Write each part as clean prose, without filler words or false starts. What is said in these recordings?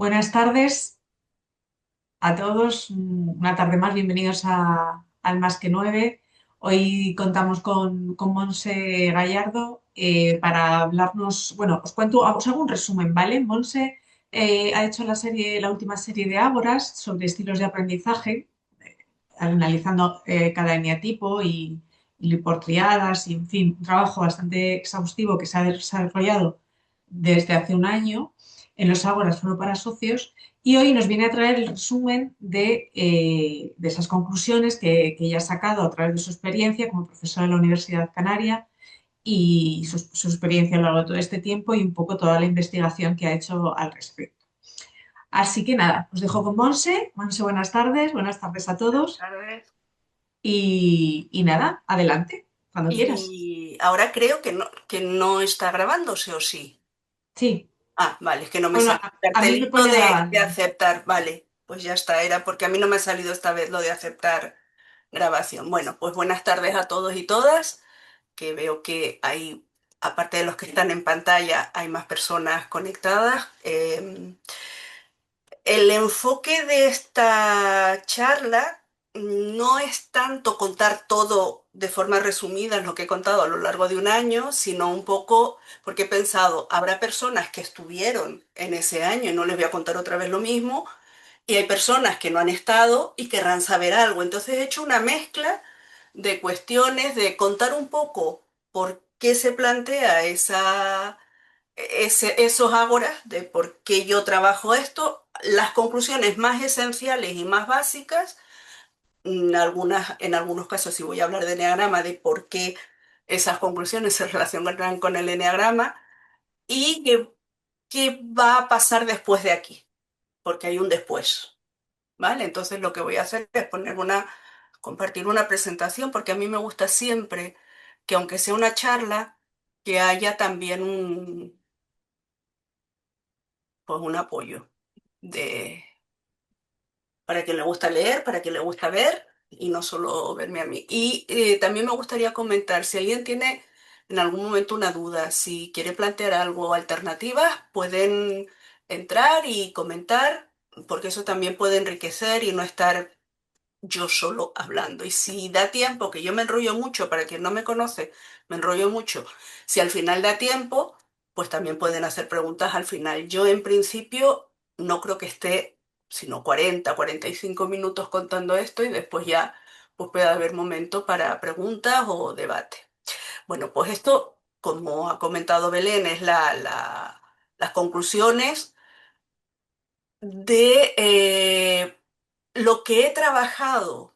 Buenas tardes a todos. Una tarde más. Bienvenidos al Más que Nueve. Hoy contamos con Monse Gallardo para hablarnos. Bueno, os cuento, os hago un resumen, ¿vale? Monse ha hecho la última serie de Ágoras sobre estilos de aprendizaje, analizando cada eneatipo y por triadas, y en fin, un trabajo bastante exhaustivo que se ha desarrollado desde hace un año en los Ágoras solo para socios. Y hoy nos viene a traer el resumen de esas conclusiones que ella ha sacado a través de su experiencia como profesora de la Universidad Canaria y su experiencia a lo largo de todo este tiempo y un poco toda la investigación que ha hecho al respecto. Así que nada, os dejo con Monse. Monse, buenas tardes a todos. Tardes. Y nada, adelante, cuando quieras. Y ahora creo que no está grabándose, ¿o sí? Sí, Ah, vale, es que no me bueno, sale a, el a mí me cartelito pone de grabando. aceptar. Vale, pues ya está, era porque a mí no me ha salido esta vez lo de aceptar grabación. Bueno, pues buenas tardes a todos y todas, que veo que hay, aparte de los que están en pantalla, hay más personas conectadas. El enfoque de esta charla no es tanto contar todo de forma resumida, lo que he contado a lo largo de un año, sino un poco, porque he pensado, habrá personas que estuvieron en ese año y no les voy a contar otra vez lo mismo, y hay personas que no han estado y querrán saber algo. Entonces he hecho una mezcla de cuestiones, de contar un poco por qué se plantea esos ágoras de por qué yo trabajo esto, las conclusiones más esenciales y más básicas, en algunos casos sí voy a hablar de eneagrama, de por qué esas conclusiones se relacionan con el eneagrama y qué va a pasar después de aquí, porque hay un después, ¿vale? Entonces lo que voy a hacer es compartir una presentación, porque a mí me gusta siempre que aunque sea una charla, que haya también pues un apoyo de, para quien le gusta leer, para quien le gusta ver y no solo verme a mí. Y también me gustaría comentar, si alguien tiene en algún momento una duda, si quiere plantear algo, alternativas, pueden entrar y comentar, porque eso también puede enriquecer y no estar yo solo hablando. Y si da tiempo, que yo me enrollo mucho, para quien no me conoce, me enrollo mucho, si al final da tiempo, pues también pueden hacer preguntas al final. Yo en principio no creo que esté sino 45 minutos contando esto y después ya pues puede haber momento para preguntas o debate. Bueno, pues esto, como ha comentado Belén, es las conclusiones de lo que he trabajado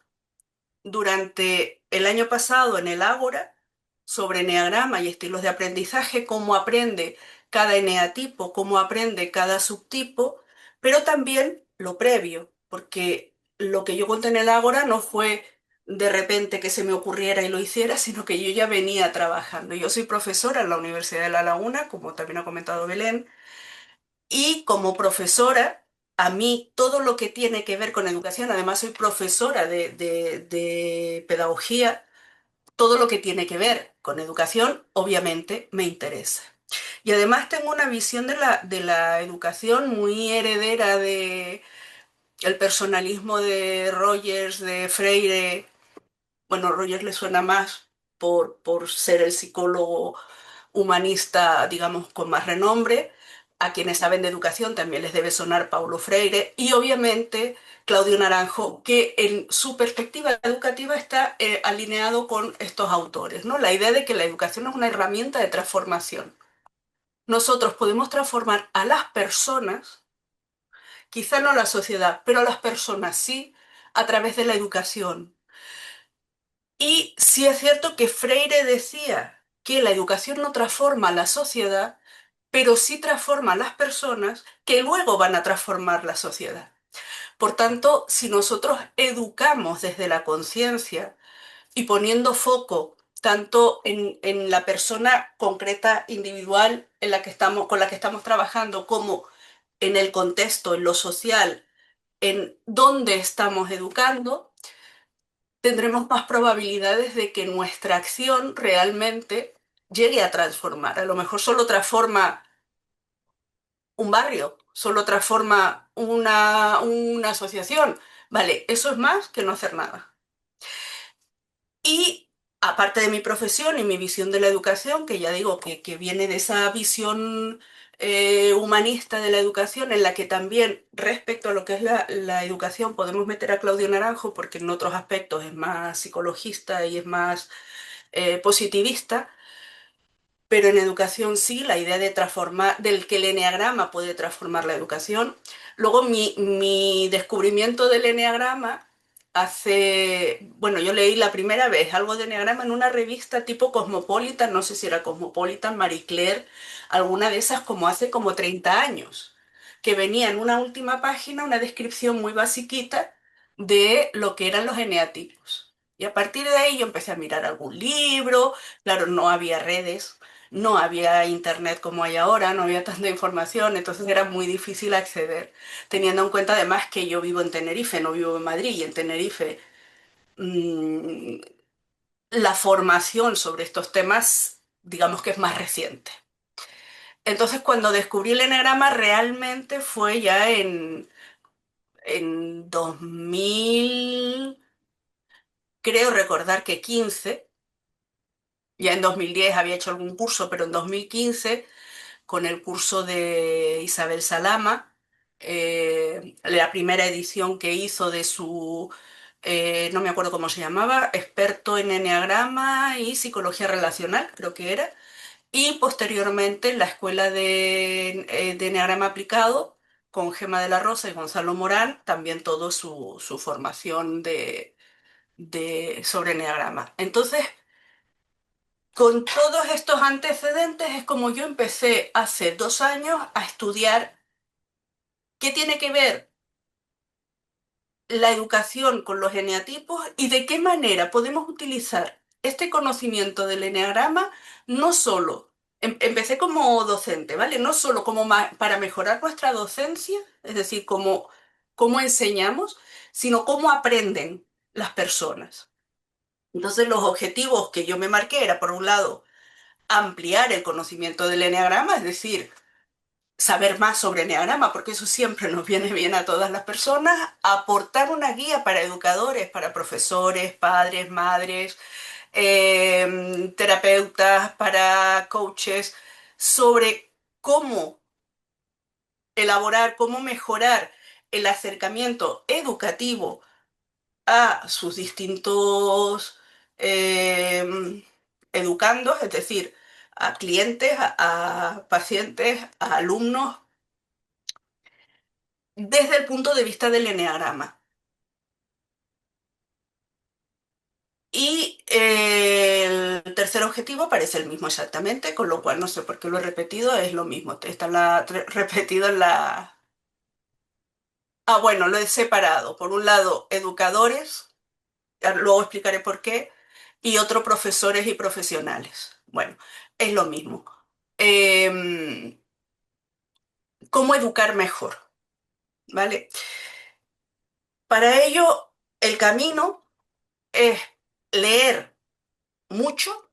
durante el año pasado en el Ágora sobre eneagrama y estilos de aprendizaje, cómo aprende cada eneatipo, cómo aprende cada subtipo, pero también lo previo, porque lo que yo conté en el Ágora no fue de repente que se me ocurriera y lo hiciera, sino que yo ya venía trabajando. Yo soy profesora en la Universidad de La Laguna, como también ha comentado Belén, y como profesora, a mí todo lo que tiene que ver con educación, además soy profesora de pedagogía, todo lo que tiene que ver con educación obviamente me interesa. Y además tengo una visión de la educación muy heredera de el personalismo de Rogers, de Freire. Bueno, Rogers le suena más por ser el psicólogo humanista, digamos, con más renombre. A quienes saben de educación también les debe sonar Paulo Freire y obviamente Claudio Naranjo, que en su perspectiva educativa está alineado con estos autores, ¿no? La idea de que la educación es una herramienta de transformación. Nosotros podemos transformar a las personas, quizá no a la sociedad, pero a las personas sí, a través de la educación. Y sí es cierto que Freire decía que la educación no transforma a la sociedad, pero sí transforma a las personas que luego van a transformar la sociedad. Por tanto, si nosotros educamos desde la conciencia y poniendo foco tanto en la persona concreta, individual, con la que estamos trabajando, como en el contexto, en lo social, en dónde estamos educando, tendremos más probabilidades de que nuestra acción realmente llegue a transformar. A lo mejor solo transforma un barrio, solo transforma una asociación. Vale, eso es más que no hacer nada. Y aparte de mi profesión y mi visión de la educación, que ya digo que viene de esa visión humanista de la educación, en la que también respecto a lo que es la educación podemos meter a Claudio Naranjo, porque en otros aspectos es más psicologista y es más positivista. Pero en educación sí, la idea de transformar, del que el eneagrama puede transformar la educación. Luego mi descubrimiento del eneagrama bueno, yo leí la primera vez algo de eneagrama en una revista tipo Cosmopolitan, no sé si era Cosmopolitan, Marie Claire, alguna de esas como hace como 30 años, que venía en una última página una descripción muy basiquita de lo que eran los eneatipos. Y a partir de ahí yo empecé a mirar algún libro, claro, no había redes, no había internet como hay ahora, no había tanta información, entonces era muy difícil acceder, teniendo en cuenta además que yo vivo en Tenerife, no vivo en Madrid, y en Tenerife mm, la formación sobre estos temas, digamos que es más reciente. Entonces, cuando descubrí el eneagrama, realmente fue ya en 2000, creo recordar que 15, ya en 2010 había hecho algún curso, pero en 2015 con el curso de Isabel Salama, la primera edición que hizo de su, no me acuerdo cómo se llamaba, experto en eneagrama y psicología relacional, creo que era, y posteriormente en la escuela de eneagrama aplicado con Gema de la Rosa y Gonzalo Morán, también todo su formación sobre eneagrama. Entonces, con todos estos antecedentes es como yo empecé hace 2 años a estudiar qué tiene que ver la educación con los eneatipos y de qué manera podemos utilizar este conocimiento del eneagrama no solo, empecé como docente, ¿vale? No solo como para mejorar nuestra docencia, es decir, cómo enseñamos, sino cómo aprenden las personas. Entonces, los objetivos que yo me marqué era, por un lado, ampliar el conocimiento del eneagrama, es decir, saber más sobre eneagrama, porque eso siempre nos viene bien a todas las personas, aportar una guía para educadores, para profesores, padres, madres, terapeutas, para coaches, sobre cómo elaborar, cómo mejorar el acercamiento educativo a sus distintos educandos, es decir, a clientes, a pacientes, a alumnos, desde el punto de vista del eneagrama. Y el tercer objetivo parece el mismo exactamente, con lo cual no sé por qué lo he repetido, es lo mismo. Está repetido en la... Ah, bueno, lo he separado. Por un lado, educadores, luego explicaré por qué, y otro, profesores y profesionales. Bueno, es lo mismo. Em, ¿Cómo educar mejor? ¿Vale? Para ello, el camino es leer mucho,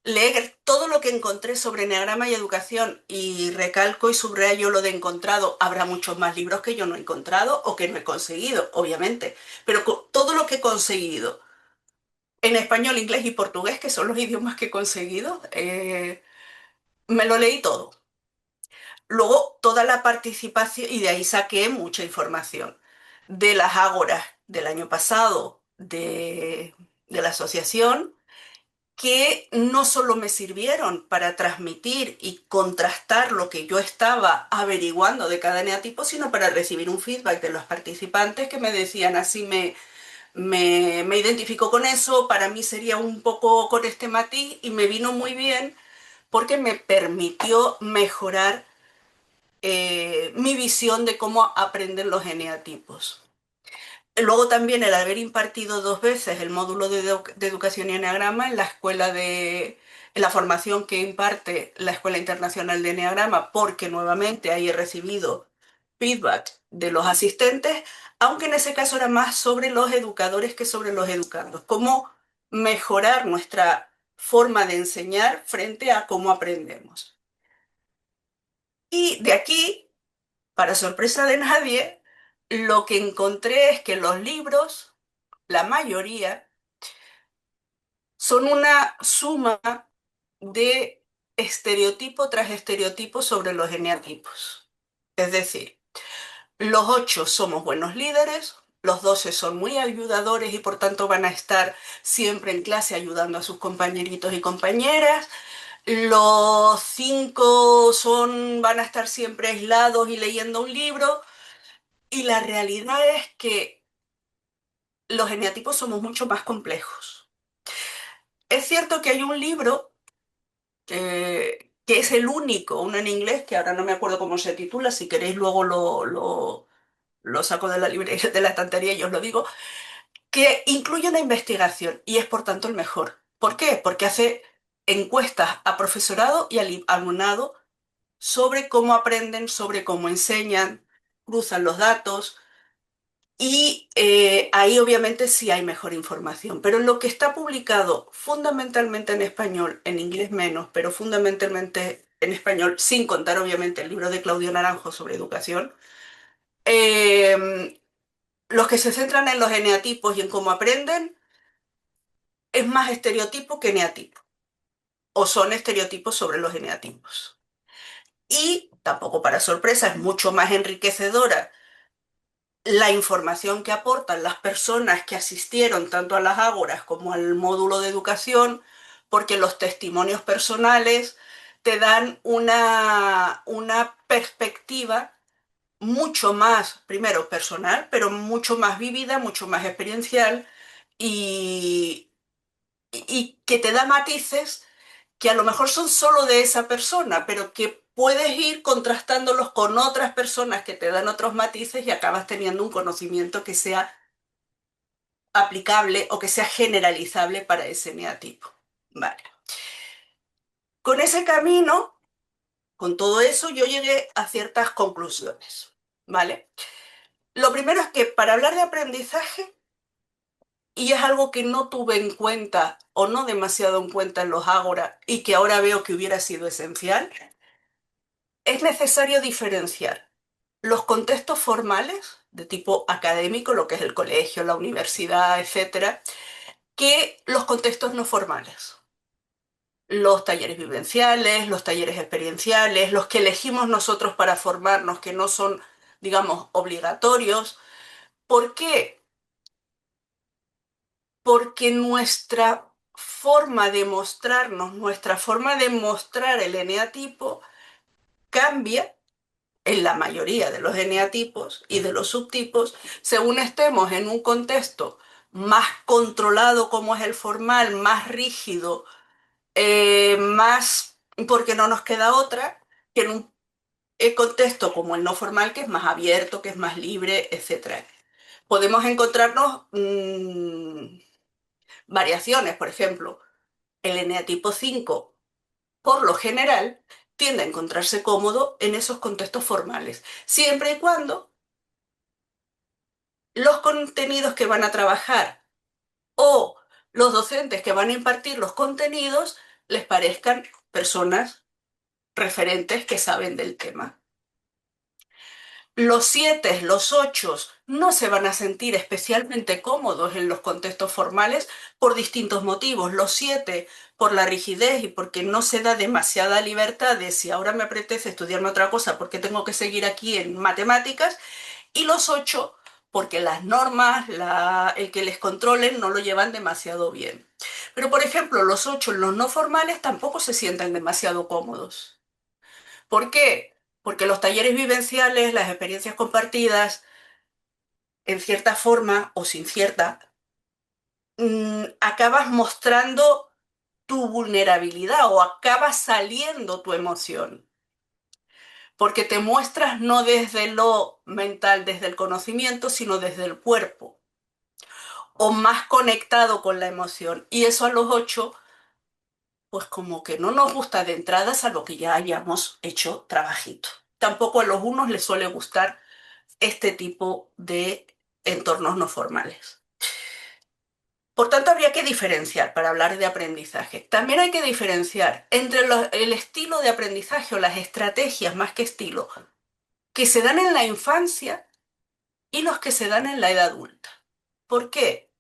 leer todo lo que encontré sobre enneagrama y educación, y recalco y subrayo lo de encontrado. Habrá muchos más libros que yo no he encontrado o que no he conseguido, obviamente, pero todo lo que he conseguido en español, inglés y portugués, que son los idiomas que he conseguido, me lo leí todo. Luego, toda la participación, y de ahí saqué mucha información de las ágoras del año pasado de la asociación, que no solo me sirvieron para transmitir y contrastar lo que yo estaba averiguando de cada eneatipo, sino para recibir un feedback de los participantes que me decían: así me identifico con eso, para mí sería un poco con este matiz, y me vino muy bien porque me permitió mejorar mi visión de cómo aprenden los eneatipos. Luego también el haber impartido 2 veces el módulo de educación y eneagrama en la en la formación que imparte la Escuela Internacional de Eneagrama, porque nuevamente ahí he recibido feedback de los asistentes, aunque en ese caso era más sobre los educadores que sobre los educandos. Cómo mejorar nuestra forma de enseñar frente a cómo aprendemos. Y de aquí Para sorpresa de nadie, lo que encontré es que los libros, la mayoría, son una suma de estereotipo tras estereotipo sobre los eneatipos. Es decir, los 8 somos buenos líderes, los 12 son muy ayudadores y por tanto van a estar siempre en clase ayudando a sus compañeritos y compañeras. Los 5 van a estar siempre aislados y leyendo un libro. Y la realidad es que los eneatipos somos mucho más complejos. Es cierto que hay un libro que es el único, uno en inglés, que ahora no me acuerdo cómo se titula, si queréis luego lo saco de la librería, de la estantería y os lo digo, que incluye una investigación y es por tanto el mejor. ¿Por qué? Porque hace encuestas a profesorado y al alumnado sobre cómo aprenden, sobre cómo enseñan, cruzan los datos y ahí obviamente sí hay mejor información. Pero lo que está publicado fundamentalmente en español, en inglés menos, pero fundamentalmente en español, sin contar obviamente el libro de Claudio Naranjo sobre educación, eh, los que se centran en los eneatipos y en cómo aprenden, es más estereotipo que eneatipo, o son estereotipos sobre los eneatipos. Y tampoco para sorpresa, es mucho más enriquecedora la información que aportan las personas que asistieron tanto a las ágoras como al módulo de educación, porque los testimonios personales te dan una perspectiva mucho más, primero personal, pero mucho más vívida, mucho más experiencial y, y que te da matices que a lo mejor son solo de esa persona, pero que puedes ir contrastándolos con otras personas que te dan otros matices y acabas teniendo un conocimiento que sea aplicable o que sea generalizable para ese eneatipo. Vale. Con ese camino, con todo eso, yo llegué a ciertas conclusiones. ¿Vale? Lo primero es que para hablar de aprendizaje, y es algo que no tuve en cuenta o no demasiado en cuenta en los Ágora y que ahora veo que hubiera sido esencial, es necesario diferenciar los contextos formales de tipo académico, lo que es el colegio, la universidad, etcétera, que los contextos no formales. Los talleres vivenciales, los talleres experienciales, los que elegimos nosotros para formarnos, que no son, digamos, obligatorios. ¿Por qué? Porque nuestra forma de mostrarnos, nuestra forma de mostrar el eneatipo cambia en la mayoría de los eneatipos y de los subtipos, según estemos en un contexto más controlado como es el formal, más rígido, más porque no nos queda otra, que en un contexto como el no formal, que es más abierto, que es más libre, etcétera. Podemos encontrarnos variaciones, por ejemplo, el eneatipo 5 por lo general, tiende a encontrarse cómodo en esos contextos formales, siempre y cuando los contenidos que van a trabajar o los docentes que van a impartir los contenidos les parezcan personas referentes que saben del tema. Los 7, los 8 no se van a sentir especialmente cómodos en los contextos formales por distintos motivos. Los 7 por la rigidez y porque no se da demasiada libertad de si ahora me apetece estudiarme otra cosa porque tengo que seguir aquí en matemáticas. Y los 8 porque las normas, el que les controlen no lo llevan demasiado bien. Pero por ejemplo, los 8 en los no formales tampoco se sienten demasiado cómodos. ¿Por qué? Porque los talleres vivenciales, las experiencias compartidas, en cierta forma o sin cierta, acabas mostrando tu vulnerabilidad o acabas saliendo tu emoción. Porque te muestras no desde lo mental, desde el conocimiento, sino desde el cuerpo o más conectado con la emoción. Y eso a los 8, pues como que no nos gusta de entrada, salvo que ya hayamos hecho trabajito. Tampoco a los unos les suele gustar este tipo de entornos no formales. Por tanto, habría que diferenciar para hablar de aprendizaje. También hay que diferenciar entre el estilo de aprendizaje o las estrategias más que estilo que se dan en la infancia y los que se dan en la edad adulta. ¿Por qué?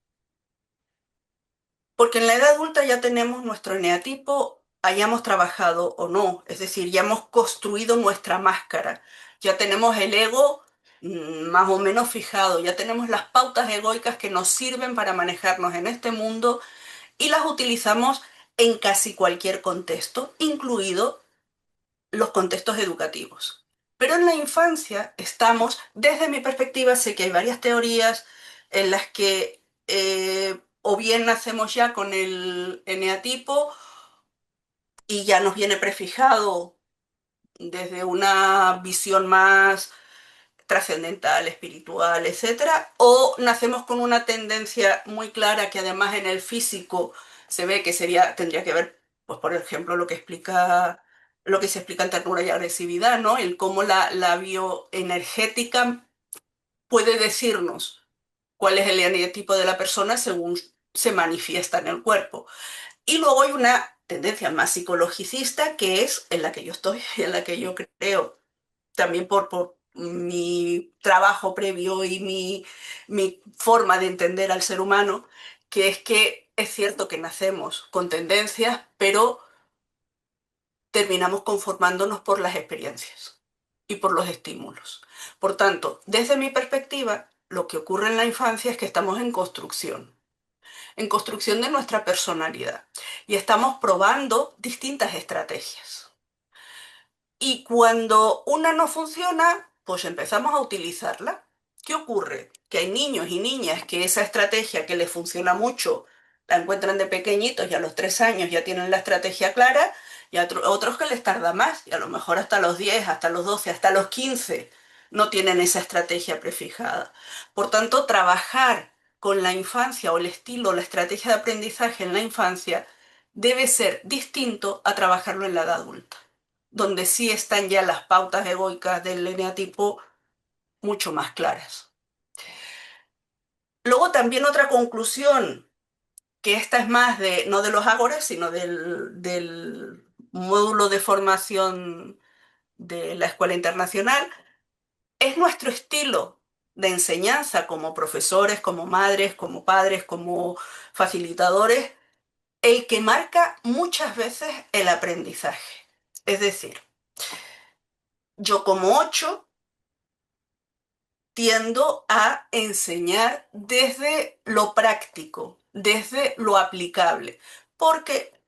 Porque en la edad adulta ya tenemos nuestro eneatipo, hayamos trabajado o no, es decir, ya hemos construido nuestra máscara, ya tenemos el ego más o menos fijado, ya tenemos las pautas egoicas que nos sirven para manejarnos en este mundo y las utilizamos en casi cualquier contexto, incluido los contextos educativos. Pero en la infancia estamos, desde mi perspectiva, sé que hay varias teorías en las que o bien nacemos ya con el eneatipo y ya nos viene prefijado desde una visión más trascendental, espiritual, etcétera, o nacemos con una tendencia muy clara que además en el físico se ve que sería, tendría que ver, pues por ejemplo, lo que se explica en ternura y agresividad, ¿no? El cómo la bioenergética puede decirnos cuál es el eneatipo de la persona según se manifiesta en el cuerpo. Y luego hay una tendencia más psicologicista que es en la que yo estoy, en la que yo creo también por mi trabajo previo y mi forma de entender al ser humano, que es que es cierto que nacemos con tendencias, pero terminamos conformándonos por las experiencias y por los estímulos. Por tanto, desde mi perspectiva, lo que ocurre en la infancia es que estamos en construcción de nuestra personalidad y estamos probando distintas estrategias. Y cuando una no funciona, pues empezamos a utilizarla. ¿Qué ocurre? Que hay niños y niñas que esa estrategia que les funciona mucho la encuentran de pequeñitos y a los 3 años ya tienen la estrategia clara y a otros que les tarda más y a lo mejor hasta los 10, hasta los 12, hasta los 15 no tienen esa estrategia prefijada. Por tanto, trabajar con la infancia o el estilo, la estrategia de aprendizaje en la infancia debe ser distinto a trabajarlo en la edad adulta donde sí están ya las pautas egoicas del eneatipo mucho más claras. Luego también otra conclusión, que esta es más de, no de los ágoras, sino del módulo de formación de la Escuela Internacional, es nuestro estilo de enseñanza como profesores, como madres, como padres, como facilitadores, el que marca muchas veces el aprendizaje. Es decir, yo como 8 tiendo a enseñar desde lo práctico, desde lo aplicable, porque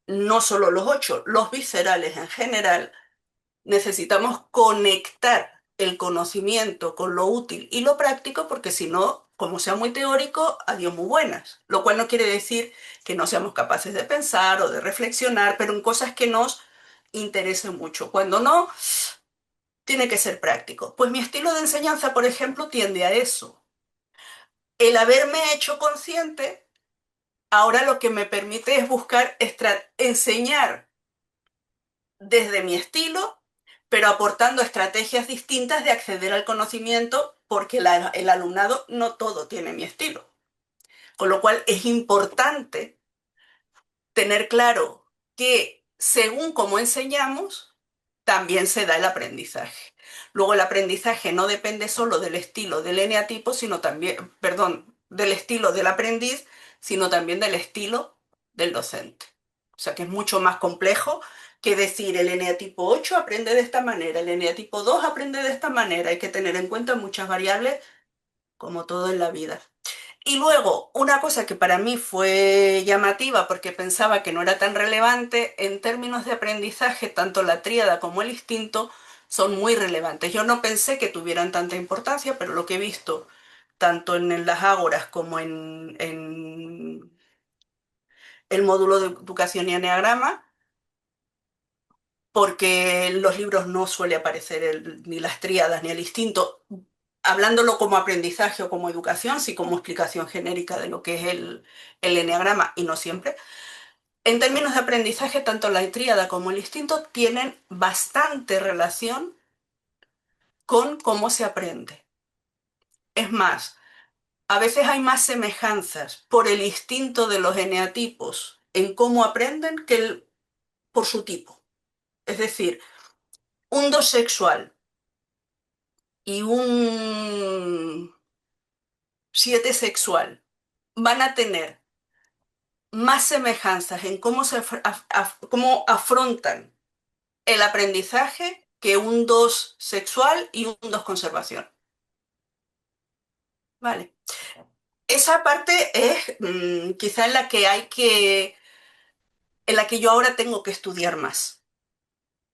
no solo los 8, los viscerales en general, necesitamos conectar el conocimiento con lo útil y lo práctico, porque si no, como sea muy teórico, adiós muy buenas. Lo cual no quiere decir que no seamos capaces de pensar o de reflexionar, pero en cosas que nos interesen mucho. Cuando no, tiene que ser práctico. Pues mi estilo de enseñanza, por ejemplo, tiende a eso. El haberme hecho consciente, ahora lo que me permite es buscar enseñar desde mi estilo, pero aportando estrategias distintas de acceder al conocimiento, porque el alumnado no todo tiene mi estilo. Con lo cual es importante tener claro que según cómo enseñamos, también se da el aprendizaje. Luego el aprendizaje no depende solo del estilo del eneatipo, sino también, perdón, del estilo del aprendiz, sino también del estilo del docente. O sea que es mucho más complejo que decir el eneatipo 8 aprende de esta manera, el eneatipo 2 aprende de esta manera. Hay que tener en cuenta muchas variables, como todo en la vida. Y luego, una cosa que para mí fue llamativa porque pensaba que no era tan relevante, en términos de aprendizaje, tanto la tríada como el instinto son muy relevantes. Yo no pensé que tuvieran tanta importancia, pero lo que he visto, tanto en las ágoras como en el módulo de educación y eneagrama, porque en los libros no suele aparecer ni las tríadas ni el instinto, hablándolo como aprendizaje o como educación, sí como explicación genérica de lo que es el eneagrama y no siempre. En términos de aprendizaje, tanto la tríada como el instinto tienen bastante relación con cómo se aprende. Es más, a veces hay más semejanzas por el instinto de los eneatipos en cómo aprenden que por su tipo. Es decir, un 2 sexual y un 7 sexual van a tener más semejanzas en cómo afrontan el aprendizaje que un 2 sexual y un 2 conservación. Vale. Esa parte es quizá en la que yo ahora tengo que estudiar más,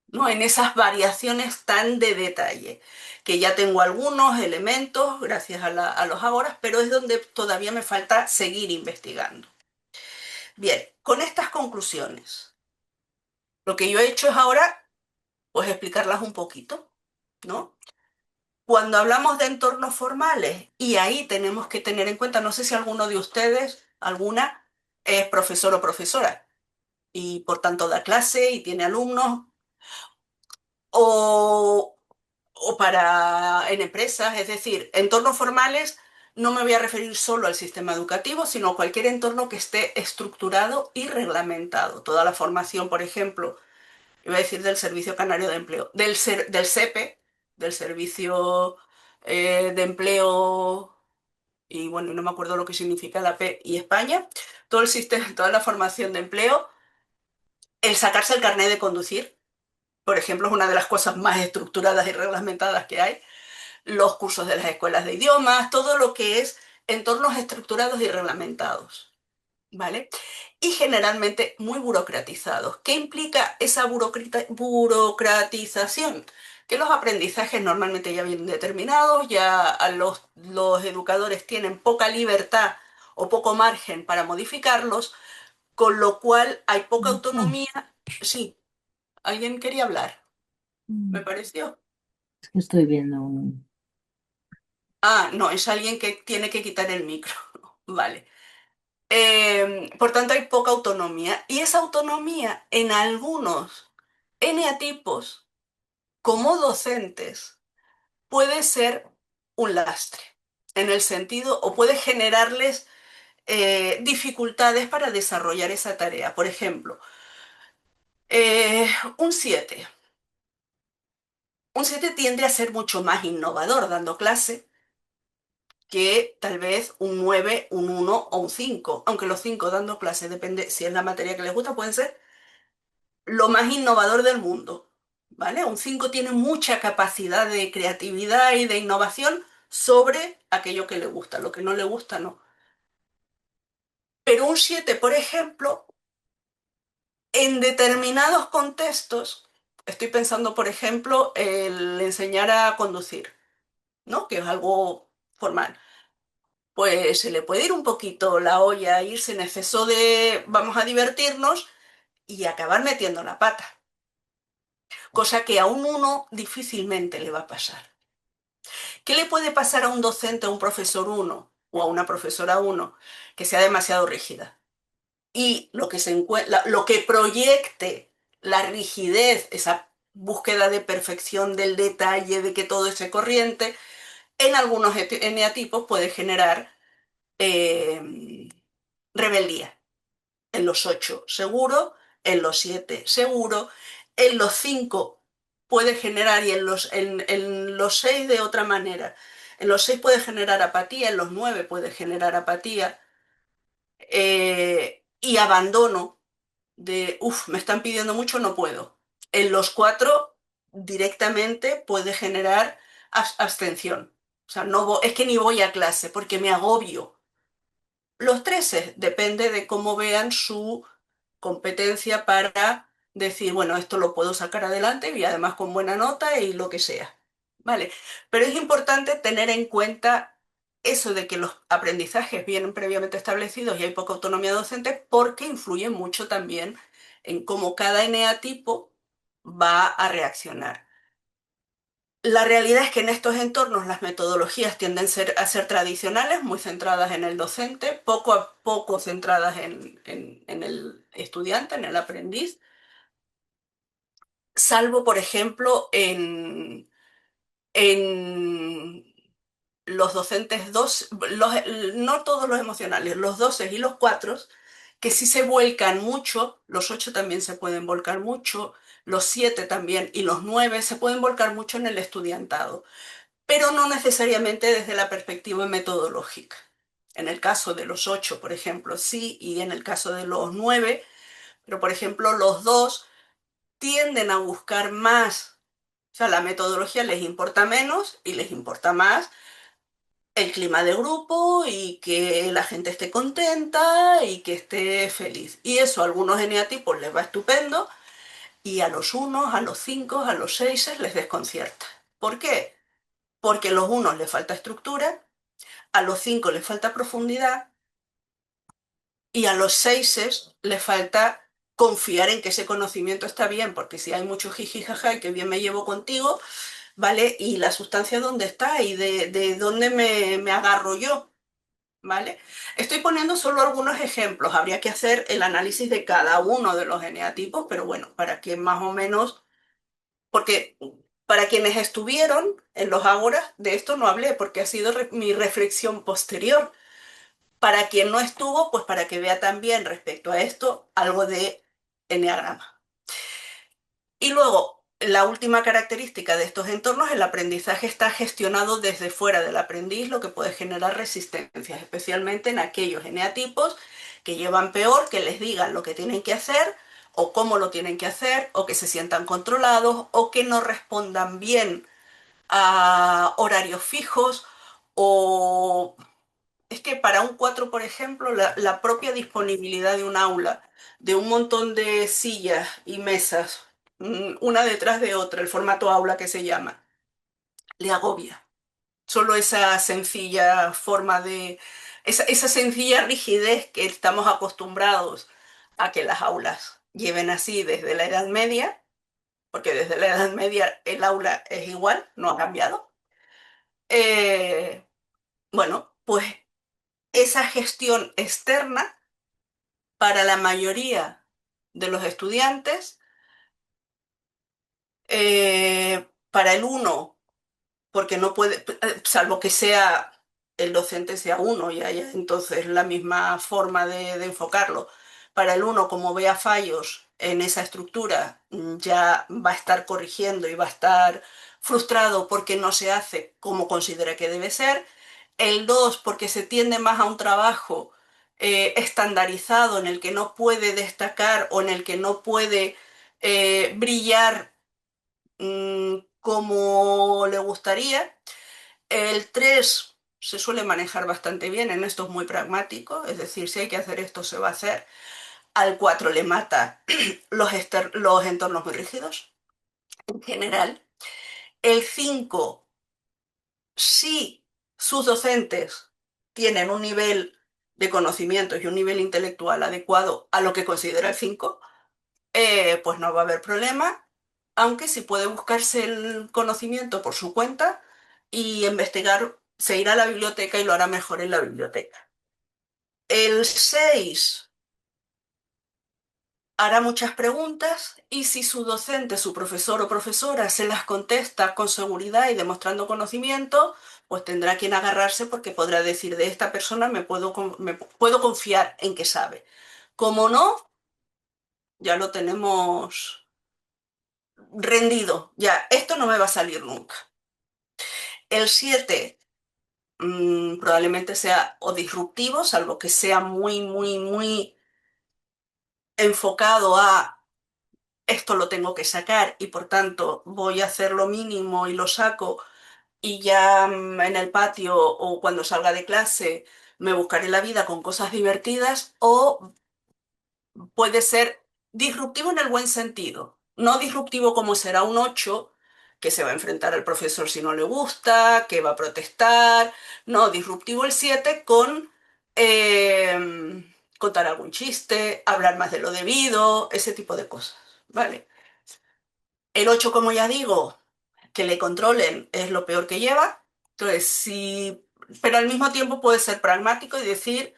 ¿no? En esas variaciones tan de detalle, que ya tengo algunos elementos gracias a los agoras, pero es donde todavía me falta seguir investigando. Bien, con estas conclusiones, lo que yo he hecho es ahora, pues explicarlas un poquito, ¿no? Cuando hablamos de entornos formales, y ahí tenemos que tener en cuenta, no sé si alguno de ustedes, alguna, es profesor o profesora, y por tanto da clase y tiene alumnos, o, o para en empresas, es decir, entornos formales, no me voy a referir solo al sistema educativo, sino a cualquier entorno que esté estructurado y reglamentado. Toda la formación, por ejemplo, iba a decir del Servicio Canario de Empleo, del SEPE, del Servicio de Empleo, y bueno, no me acuerdo lo que significa la P y España, todo el sistema, toda la formación de empleo, el sacarse el carnet de conducir, por ejemplo, es una de las cosas más estructuradas y reglamentadas que hay, los cursos de las escuelas de idiomas, todo lo que es entornos estructurados y reglamentados. ¿Vale? Y generalmente muy burocratizados. ¿Qué implica esa burocratización? Que los aprendizajes normalmente ya vienen determinados, ya los educadores tienen poca libertad o poco margen para modificarlos, con lo cual hay poca Oh, autonomía. Sí, alguien quería hablar, me mm, pareció. es que estoy viendo un... Ah, no, es alguien que tiene que quitar el micro. Vale. Por tanto, hay poca autonomía. Y esa autonomía en algunos eneatipos, como docentes, puede ser un lastre, en el sentido, o puede generarles dificultades para desarrollar esa tarea. Por ejemplo, eh, un 7. Un 7 tiende a ser mucho más innovador dando clase que tal vez un 9, un 1 o un 5. Aunque los 5 dando clase, depende si es la materia que les gusta, pueden ser lo más innovador del mundo, ¿vale? Un 5 tiene mucha capacidad de creatividad y de innovación sobre aquello que le gusta, lo que no le gusta no. Pero un 7, por ejemplo, en determinados contextos, estoy pensando, por ejemplo, el enseñar a conducir, ¿no? Que es algo formal. Pues se le puede ir un poquito la olla, irse en exceso de vamos a divertirnos y acabar metiendo la pata, cosa que a un uno difícilmente le va a pasar. ¿Qué le puede pasar a un docente, a un profesor uno o a una profesora uno que sea demasiado rígida? Y lo que proyecte la rigidez, esa búsqueda de perfección del detalle, de que todo esté corriente, en algunos eneatipos puede generar eh, rebeldía. En los 8 seguro, en los 7 seguro, en los 5 puede generar y en los 6 de otra manera. En los 6 puede generar apatía, en los 9 puede generar apatía y abandono de, uff, me están pidiendo mucho, no puedo. En los 4 directamente puede generar abstención. O sea, es que ni voy a clase porque me agobio. Los 13 depende de cómo vean su competencia para decir, bueno, esto lo puedo sacar adelante y además con buena nota y lo que sea. Vale, pero es importante tener en cuenta eso de que los aprendizajes vienen previamente establecidos y hay poca autonomía docente porque influye mucho también en cómo cada eneatipo va a reaccionar. La realidad es que en estos entornos las metodologías tienden a ser tradicionales, muy centradas en el docente, poco a poco centradas en el estudiante, en el aprendiz, salvo, por ejemplo, en los docentes no todos los emocionales, los doces y los cuatros, que sí se vuelcan mucho, los 8 también se pueden volcar mucho, los 7 también y los 9 se pueden volcar mucho en el estudiantado. pero no necesariamente desde la perspectiva metodológica. En el caso de los 8, por ejemplo, sí, y en el caso de los 9, pero por ejemplo los 2 tienden a buscar más, o sea, la metodología les importa menos y les importa más el clima de grupo y que la gente esté contenta y que esté feliz. Y eso a algunos eneatipos les va estupendo y a los unos, a los 5, a los 6 les desconcierta. ¿Por qué? Porque a los unos les falta estructura, a los 5 les falta profundidad y a los 6 les falta confiar en que ese conocimiento está bien, porque si hay mucho jiji jaja y que bien me llevo contigo, ¿vale? Y la sustancia dónde está y de dónde me agarro yo, ¿vale? Estoy poniendo solo algunos ejemplos, habría que hacer el análisis de cada uno de los eneatipos, pero bueno, para que más o menos, porque para quienes estuvieron en los ágoras, de esto no hablé, porque ha sido mi reflexión posterior. Para quien no estuvo, pues para que vea también respecto a esto algo de eneagrama. Y luego, la última característica de estos entornos, el aprendizaje está gestionado desde fuera del aprendiz, lo que puede generar resistencias, especialmente en aquellos eneatipos que llevan peor que les digan lo que tienen que hacer o cómo lo tienen que hacer, o que se sientan controlados, o que no respondan bien a horarios fijos, o es que para un 4, por ejemplo, la propia disponibilidad de un aula, de un montón de sillas y mesas, una detrás de otra, el formato aula que se llama, le agobia. Solo esa sencilla forma de, esa sencilla rigidez que estamos acostumbrados a que las aulas lleven así desde la Edad Media, porque desde la Edad Media el aula es igual, no ha cambiado. Eh, bueno, pues esa gestión externa para la mayoría de los estudiantes, para el uno, porque no puede, salvo que sea el docente sea uno y haya entonces la misma forma de enfocarlo. Para el uno, como vea fallos en esa estructura, ya va a estar corrigiendo y va a estar frustrado porque no se hace como considera que debe ser. El 2 porque se tiende más a un trabajo estandarizado en el que no puede destacar o en el que no puede brillar como le gustaría. El 3 se suele manejar bastante bien, en esto es muy pragmático, es decir, si hay que hacer esto, se va a hacer. Al 4 le mata los entornos muy rígidos, en general. El 5 si sus docentes tienen un nivel de conocimientos y un nivel intelectual adecuado a lo que considera el 5, pues no va a haber problema, aunque si puede buscarse el conocimiento por su cuenta y investigar, se irá a la biblioteca y lo hará mejor en la biblioteca. El 6 hará muchas preguntas y si su docente, su profesor o profesora se las contesta con seguridad y demostrando conocimiento, pues tendrá quien agarrarse porque podrá decir de esta persona me puedo confiar en que sabe. Como no, ya lo tenemos rendido, ya esto no me va a salir nunca. El 7 probablemente sea o disruptivo, salvo que sea muy, muy, muy enfocado a esto lo tengo que sacar y por tanto voy a hacer lo mínimo y lo saco y ya en el patio o cuando salga de clase me buscaré la vida con cosas divertidas, o puede ser disruptivo en el buen sentido, no disruptivo como será un 8 que se va a enfrentar al profesor si no le gusta, que va a protestar, no, disruptivo el 7 con contar algún chiste, hablar más de lo debido, ese tipo de cosas, ¿vale? El 8 como ya digo, que le controlen es lo peor que lleva. Entonces, sí, pero al mismo tiempo puede ser pragmático y decir,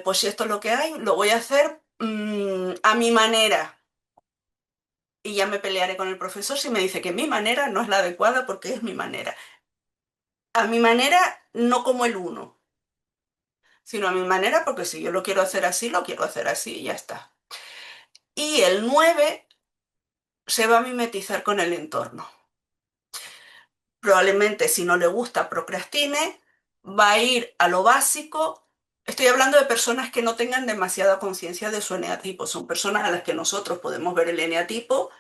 pues si esto es lo que hay, lo voy a hacer a mi manera. Y ya me pelearé con el profesor si me dice que mi manera no es la adecuada porque es mi manera. A mi manera, no como el uno, sino a mi manera porque si yo lo quiero hacer así, lo quiero hacer así y ya está. Y el 9 se va a mimetizar con el entorno. Probablemente si no le gusta, procrastine, va a ir a lo básico. Estoy hablando de personas que no tengan demasiada conciencia de su eneatipo. Son personas a las que nosotros podemos ver el eneatipo,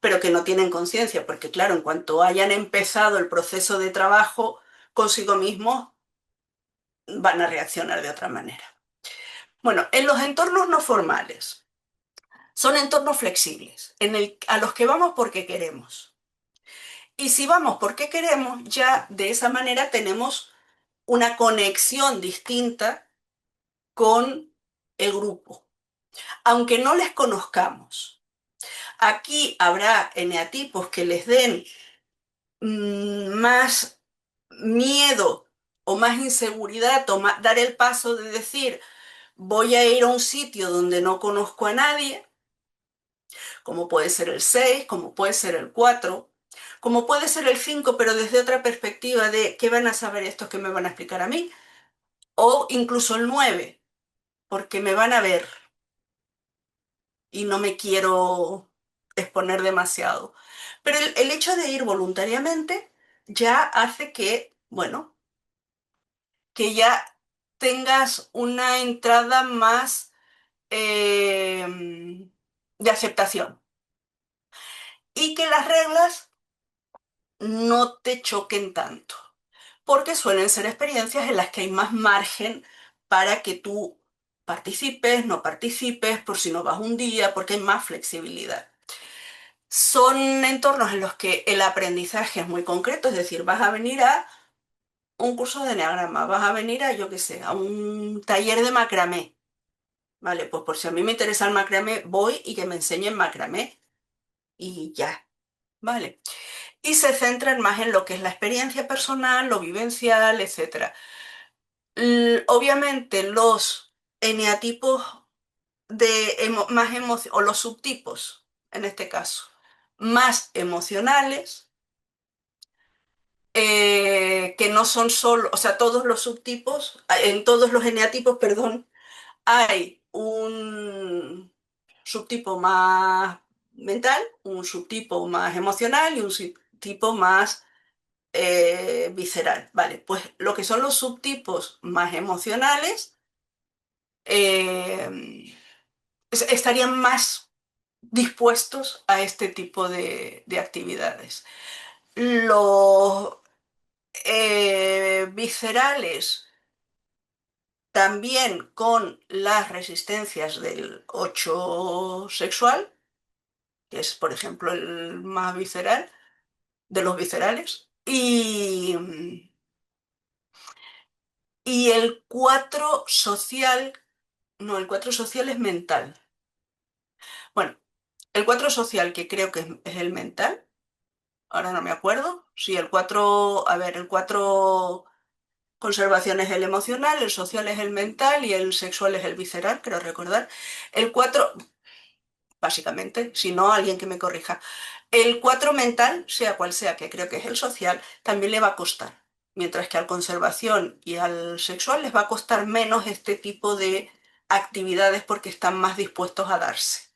pero que no tienen conciencia, porque claro, en cuanto hayan empezado el proceso de trabajo consigo mismos, van a reaccionar de otra manera. Bueno, en los entornos no formales, son entornos flexibles, a los que vamos porque queremos. Y si vamos porque queremos, ya de esa manera tenemos una conexión distinta con el grupo, aunque no les conozcamos. Aquí habrá eneatipos que les den más miedo o más inseguridad, dar el paso de decir, voy a ir a un sitio donde no conozco a nadie, como puede ser el 6, como puede ser el 4, como puede ser el 5, pero desde otra perspectiva de qué van a saber estos que me van a explicar a mí, o incluso el 9, porque me van a ver y no me quiero exponer demasiado. Pero el hecho de ir voluntariamente ya hace que, bueno, que ya tengas una entrada más de aceptación y que las reglas no te choquen tanto, porque suelen ser experiencias en las que hay más margen para que tú participes, no participes, por si no vas un día, porque hay más flexibilidad. Son entornos en los que el aprendizaje es muy concreto, es decir, vas a venir a un curso de eneagrama, vas a venir a, yo qué sé, a un taller de macramé. Vale, pues por si a mí me interesa el macramé, voy y que me enseñen macramé y ya, ¿vale? Y se centran más en lo que es la experiencia personal, lo vivencial, etcétera. Obviamente los eneatipos o los subtipos, en este caso, más emocionales, que no son solo, o sea, todos los subtipos, en todos los eneatipos, perdón, hay un subtipo más mental, un subtipo más emocional y un subtipo más visceral. Vale, pues lo que son los subtipos más emocionales eh, estarían más dispuestos a este tipo de actividades. Los viscerales también con las resistencias del 8 sexual, que es, por ejemplo, el más visceral de los viscerales, y el 4 social, no, el 4 social es mental. Bueno, el 4 social, que creo que es el mental, ahora no me acuerdo. Sí, el 4, a ver, el 4 conservación es el emocional, el social es el mental y el sexual es el visceral, creo recordar. El 4 básicamente, si no, alguien que me corrija. El 4 mental, sea cual sea, que creo que es el social, también le va a costar, mientras que al conservación y al sexual les va a costar menos este tipo de actividades porque están más dispuestos a darse.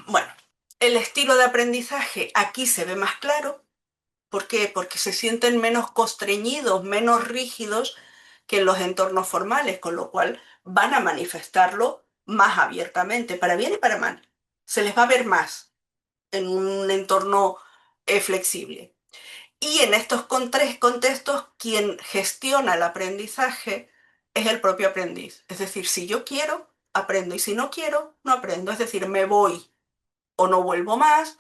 Bueno, el estilo de aprendizaje aquí se ve más claro. ¿Por qué? Porque se sienten menos constreñidos, menos rígidos que en los entornos formales, con lo cual van a manifestarlo más abiertamente, para bien y para mal. Se les va a ver más en un entorno flexible. Y en estos tres contextos, quien gestiona el aprendizaje es el propio aprendiz. Es decir, si yo quiero, aprendo y si no quiero, no aprendo. Es decir, me voy o no vuelvo más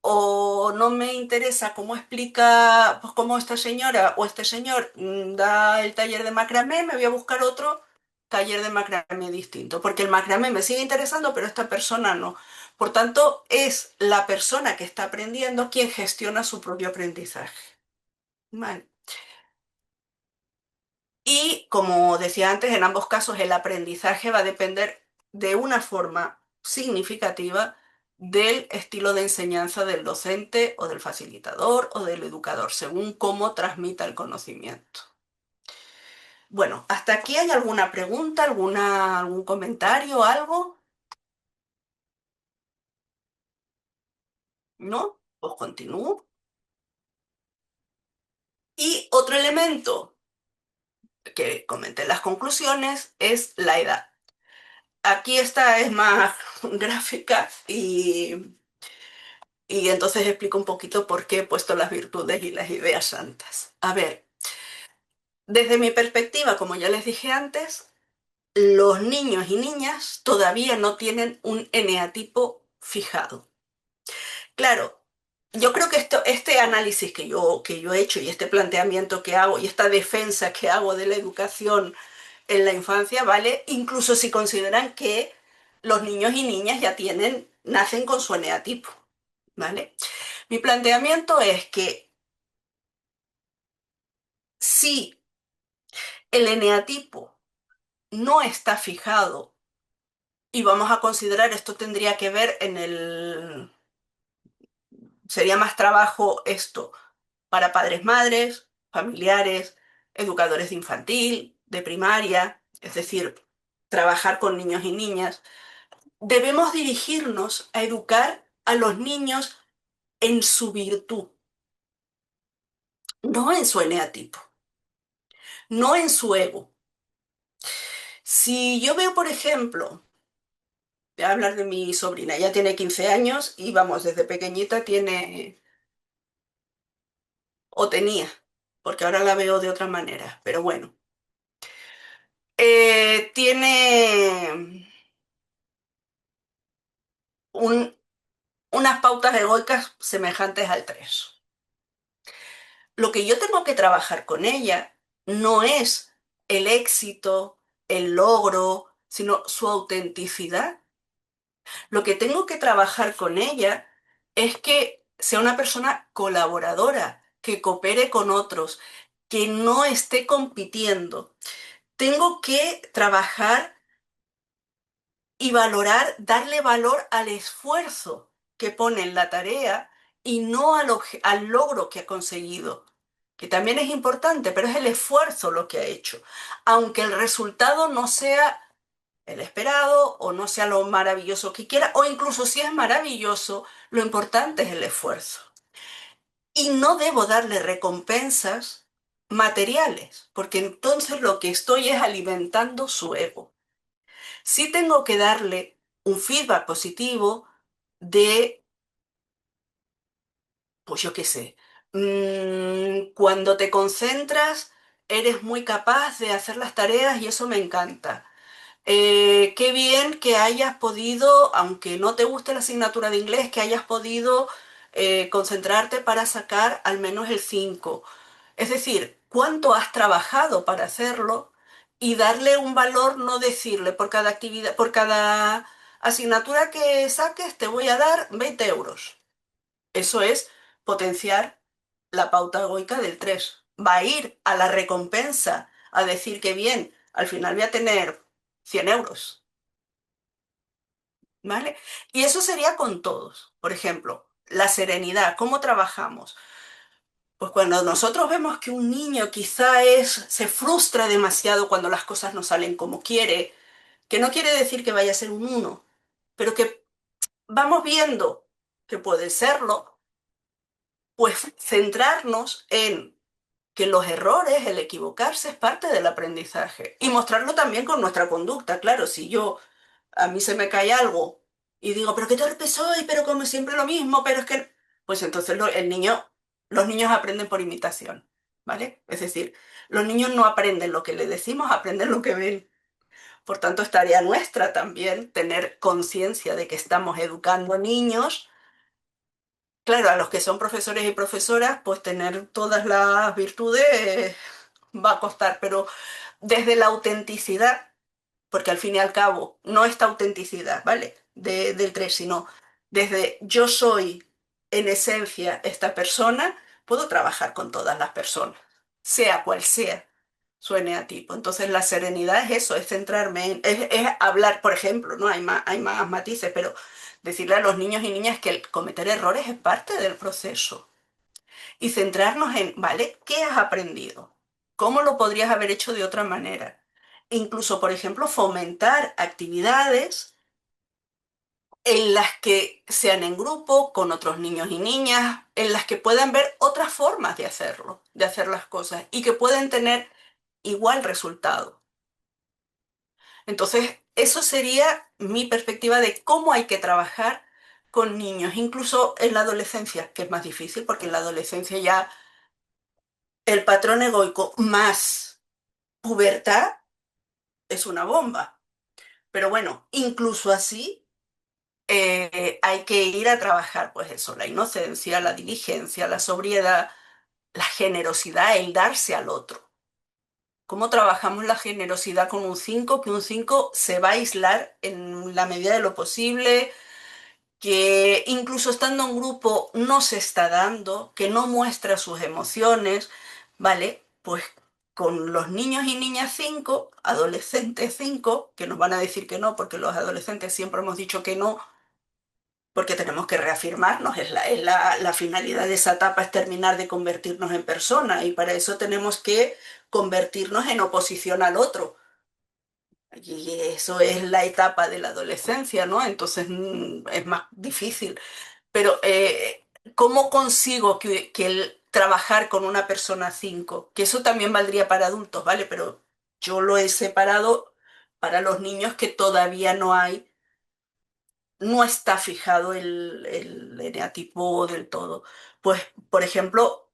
o no me interesa cómo explica, pues cómo esta señora o este señor da el taller de macramé, me voy a buscar otro taller de macramé distinto, porque el macramé me sigue interesando, pero esta persona no. Por tanto, es la persona que está aprendiendo quien gestiona su propio aprendizaje. Vale. Y como decía antes, en ambos casos el aprendizaje va a depender de una forma significativa del estilo de enseñanza del docente o del facilitador o del educador, según cómo transmita el conocimiento. Bueno, ¿hasta aquí hay alguna pregunta, algún comentario, algo? ¿No? Pues continúo. Y otro elemento que comenté en las conclusiones es la edad. Aquí esta es más gráfica y entonces explico un poquito por qué he puesto las virtudes y las ideas santas. A ver, desde mi perspectiva, como ya les dije antes, los niños y niñas todavía no tienen un eneatipo fijado. Claro, yo creo que este análisis que yo he hecho y este planteamiento que hago y esta defensa que hago de la educación en la infancia, ¿vale? Incluso si consideran que los niños y niñas ya nacen con su eneatipo, ¿vale? Mi planteamiento es que si el eneatipo no está fijado, y vamos a considerar, esto tendría que ver sería más trabajo esto para padres, madres, familiares, educadores de infantil, de primaria, es decir, trabajar con niños y niñas. Debemos dirigirnos a educar a los niños en su virtud, no en su eneatipo, no en su ego. Si yo veo, por ejemplo, voy a hablar de mi sobrina, ella tiene 15 años y vamos, desde pequeñita tiene, o tenía, porque ahora la veo de otra manera, pero bueno, tiene un- unas pautas egoicas semejantes al 3. Lo que yo tengo que trabajar con ella no es el éxito, el logro, sino su autenticidad. Lo que tengo que trabajar con ella es que sea una persona colaboradora, que coopere con otros, que no esté compitiendo. Tengo que trabajar y valorar, darle valor al esfuerzo que pone en la tarea y no al logro que ha conseguido, que también es importante, pero es el esfuerzo lo que ha hecho, aunque el resultado no sea el esperado o no sea lo maravilloso que quiera, o incluso si es maravilloso, lo importante es el esfuerzo. Y no debo darle recompensas materiales, porque entonces lo que estoy es alimentando su ego. Sí tengo que darle un feedback positivo de, pues yo qué sé, cuando te concentras, eres muy capaz de hacer las tareas y eso me encanta. Qué bien que hayas podido, aunque no te guste la asignatura de inglés, que hayas podido concentrarte para sacar al menos el 5. Es decir, cuánto has trabajado para hacerlo y darle un valor, no decirle por cada actividad, por cada asignatura que saques, te voy a dar 20 euros. Eso es potenciar la pauta egoica del 3. Va a ir a la recompensa, a decir que bien, al final voy a tener 100 euros, ¿vale? Y eso sería con todos. Por ejemplo, la serenidad, ¿cómo trabajamos? Pues cuando nosotros vemos que un niño se frustra demasiado cuando las cosas no salen como quiere, que no quiere decir que vaya a ser un 1, pero que vamos viendo que puede serlo, pues centrarnos en que los errores, el equivocarse es parte del aprendizaje y mostrarlo también con nuestra conducta. Claro, si a mí se me cae algo y digo, pero qué torpe soy, pero como siempre lo mismo, pero es que, pues entonces los niños aprenden por imitación, ¿vale? Es decir, los niños no aprenden lo que le decimos, aprenden lo que ven. Por tanto, es tarea nuestra también tener conciencia de que estamos educando niños. Claro, a los que son profesores y profesoras, pues tener todas las virtudes va a costar, pero desde la autenticidad, porque al fin y al cabo no esta autenticidad, ¿vale? Del 3, sino desde yo soy en esencia esta persona, puedo trabajar con todas las personas, sea cual sea su eneatipo. Entonces la serenidad es eso, es centrarme es hablar, por ejemplo, ¿no? Hay más matices, pero decirle a los niños y niñas que el cometer errores es parte del proceso y centrarnos en, ¿vale? ¿Qué has aprendido? ¿Cómo lo podrías haber hecho de otra manera? Incluso, por ejemplo, fomentar actividades en las que sean en grupo, con otros niños y niñas, en las que puedan ver otras formas de hacerlo, de hacer las cosas y que pueden tener igual resultado. Entonces, eso sería mi perspectiva de cómo hay que trabajar con niños, incluso en la adolescencia, que es más difícil porque en la adolescencia ya el patrón egoico más pubertad es una bomba. Pero bueno, incluso así hay que ir a trabajar, pues eso, la inocencia, la diligencia, la sobriedad, la generosidad, el darse al otro. ¿Cómo trabajamos la generosidad con un 5? Que un 5 se va a aislar en la medida de lo posible, que incluso estando en grupo no se está dando, que no muestra sus emociones, ¿vale? Pues con los niños y niñas 5, adolescentes 5, que nos van a decir que no, porque los adolescentes siempre hemos dicho que no, porque tenemos que reafirmarnos, la finalidad de esa etapa es terminar de convertirnos en persona y para eso tenemos que convertirnos en oposición al otro. Y eso es la etapa de la adolescencia, ¿no? Entonces es más difícil. Pero, ¿cómo consigo que el trabajar con una persona 5? Que eso también valdría para adultos, ¿vale? Pero yo lo he separado para los niños que todavía no está fijado el eneatipo del todo. Pues, por ejemplo,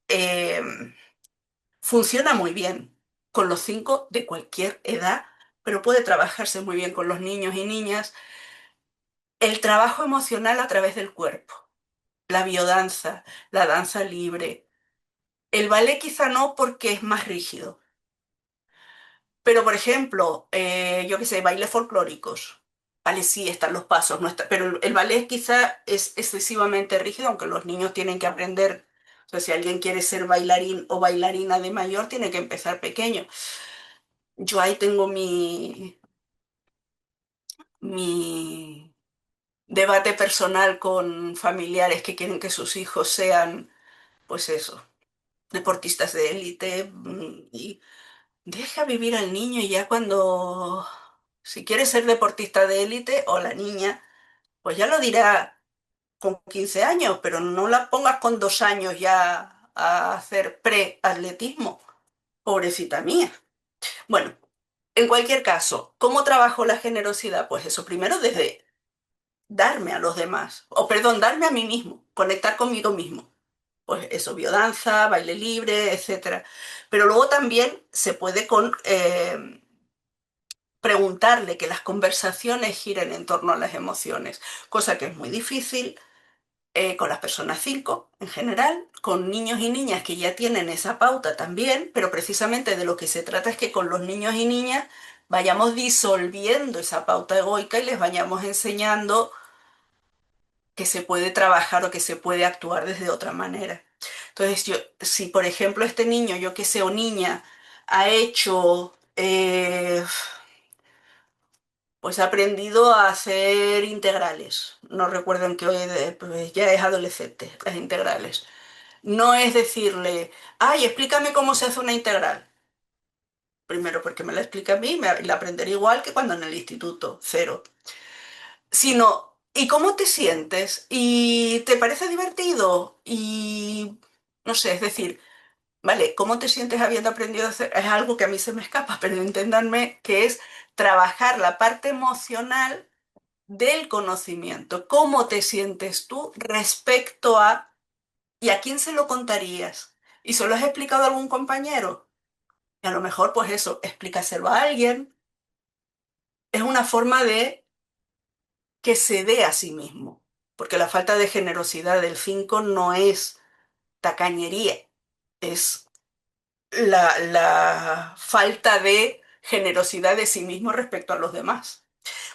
funciona muy bien con los 5 de cualquier edad, pero puede trabajarse muy bien con los niños y niñas. El trabajo emocional a través del cuerpo, la biodanza, la danza libre. El ballet quizá no porque es más rígido, pero por ejemplo, yo qué sé, bailes folclóricos. Vale, sí, están los pasos, no está, pero el ballet quizá es excesivamente rígido, aunque los niños tienen que aprender. O sea, si alguien quiere ser bailarín o bailarina de mayor, tiene que empezar pequeño. Yo ahí tengo mi debate personal con familiares que quieren que sus hijos sean, pues eso, deportistas de élite, y deja vivir al niño y ya cuando, si quiere ser deportista de élite o la niña, pues ya lo dirá con 15 años, pero no la pongas con 2 años ya a hacer pre-atletismo. Pobrecita mía. Bueno, en cualquier caso, ¿cómo trabajo la generosidad? Pues eso, primero desde darme a los demás, o perdón, darme a mí mismo, conectar conmigo mismo. Pues eso, biodanza, baile libre, etcétera. Pero luego también se puede con preguntarle que las conversaciones giren en torno a las emociones, cosa que es muy difícil con las personas 5 en general, con niños y niñas que ya tienen esa pauta también, pero precisamente de lo que se trata es que con los niños y niñas vayamos disolviendo esa pauta egoica y les vayamos enseñando que se puede trabajar o que se puede actuar desde otra manera. Entonces, si por ejemplo este niño, yo que sé, o niña, ha hecho, pues ha aprendido a hacer integrales. No recuerdo en qué hoy, pues ya es adolescente, las integrales. No es decirle, ay, explícame cómo se hace una integral. Primero, porque me la explica a mí, la aprenderé igual que cuando en el instituto, cero. Sino, ¿y cómo te sientes? ¿Y te parece divertido? Y no sé, es decir, vale, ¿cómo te sientes habiendo aprendido a hacer? Es algo que a mí se me escapa, pero enténdanme que es trabajar la parte emocional del conocimiento. ¿Cómo te sientes tú respecto a... ¿Y a quién se lo contarías? ¿Y se lo has explicado a algún compañero? Y a lo mejor, pues eso, explícaselo a alguien. Es una forma de que se dé a sí mismo. Porque la falta de generosidad del 5 no es tacañería, es la falta de generosidad de sí mismo respecto a los demás.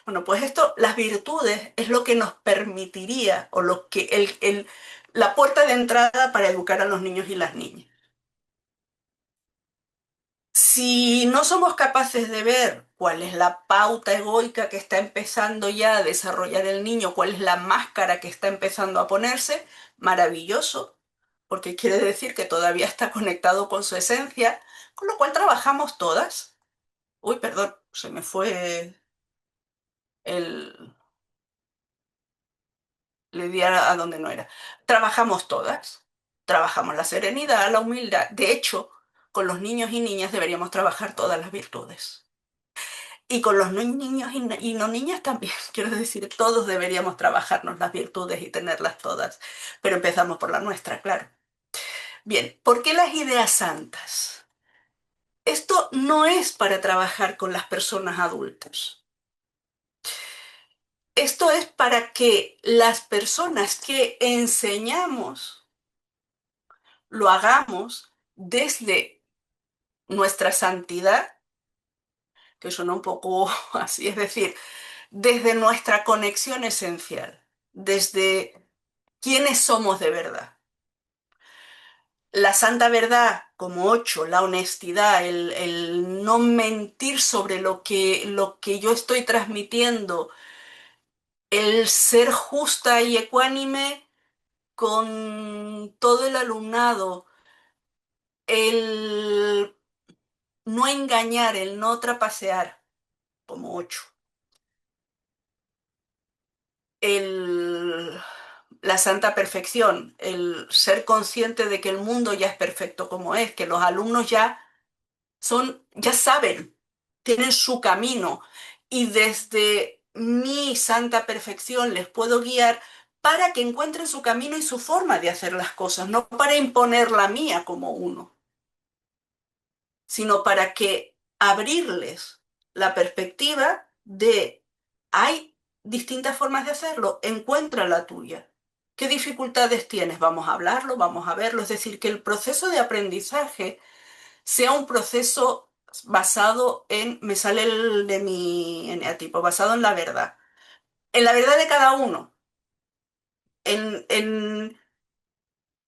Bueno, pues esto, las virtudes es lo que nos permitiría o lo que la puerta de entrada para educar a los niños y las niñas. Si no somos capaces de ver cuál es la pauta egoica que está empezando ya a desarrollar el niño, cuál es la máscara que está empezando a ponerse, maravilloso, porque quiere decir que todavía está conectado con su esencia, con lo cual trabajamos todas. Uy, perdón, se me fue el... le di a donde no era. Trabajamos todas. Trabajamos la serenidad, la humildad. De hecho, con los niños y niñas deberíamos trabajar todas las virtudes. Y con los niños y no niñas también, quiero decir, todos deberíamos trabajarnos las virtudes y tenerlas todas. Pero empezamos por la nuestra, claro. Bien, ¿por qué las ideas santas? Esto no es para trabajar con las personas adultas. Esto es para que las personas que enseñamos lo hagamos desde nuestra santidad, que suena un poco así, es decir, desde nuestra conexión esencial, desde quiénes somos de verdad. La santa verdad como ocho, la honestidad, el no mentir sobre lo que yo estoy transmitiendo, el ser justa y ecuánime con todo el alumnado, el no engañar, el no trapacear, como ocho. El, la santa perfección, el ser consciente de que el mundo ya es perfecto como es, que los alumnos ya saben, tienen su camino y desde mi santa perfección les puedo guiar para que encuentren su camino y su forma de hacer las cosas, no para imponer la mía como uno, sino para que abrirles la perspectiva de hay distintas formas de hacerlo, encuentra la tuya. ¿Qué dificultades tienes? Vamos a hablarlo, vamos a verlo. Es decir, que el proceso de aprendizaje sea un proceso basado en, me sale el de mi eneatipo, basado en la verdad de cada uno, en, en,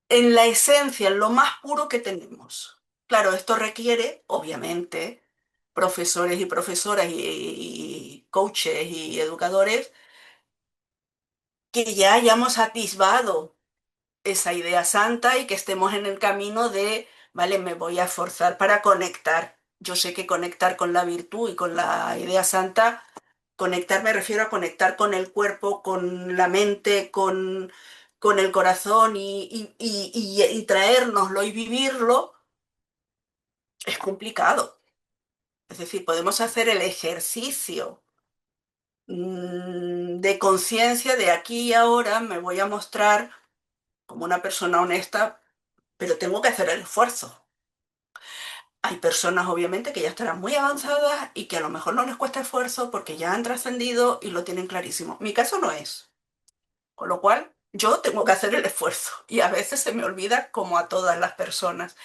en la esencia, en lo más puro que tenemos. Claro, esto requiere, obviamente, profesores y profesoras y coaches y educadores que ya hayamos atisbado esa idea santa y que estemos en el camino de, vale, me voy a esforzar para conectar. Yo sé que conectar con la virtud y con la idea santa, conectar me refiero a conectar con el cuerpo, con la mente, con el corazón y traérnoslo y vivirlo es complicado. Es decir, podemos hacer el ejercicio de conciencia de aquí y ahora, me voy a mostrar como una persona honesta, pero tengo que hacer el esfuerzo. Hay personas, obviamente, que ya estarán muy avanzadas y que a lo mejor no les cuesta esfuerzo porque ya han trascendido y lo tienen clarísimo. Mi caso no es. Con lo cual, yo tengo que hacer el esfuerzo y a veces se me olvida como a todas las personas.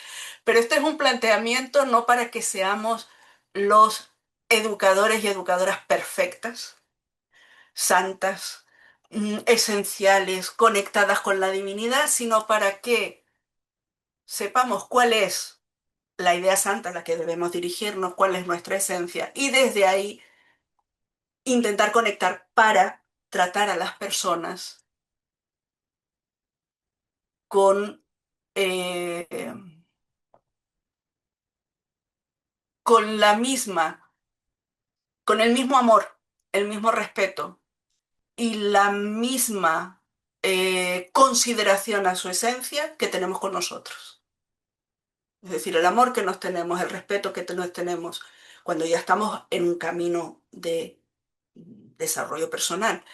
Pero este es un planteamiento no para que seamos los educadores y educadoras perfectas, santas, esenciales, conectadas con la divinidad, sino para que sepamos cuál es la idea santa a la que debemos dirigirnos, cuál es nuestra esencia y desde ahí intentar conectar para tratar a las personas con, eh, con la misma, con el mismo amor, el mismo respeto y la misma consideración a su esencia que tenemos con nosotros. Es decir, el amor que nos tenemos, el respeto que nos tenemos cuando ya estamos en un camino de desarrollo personal.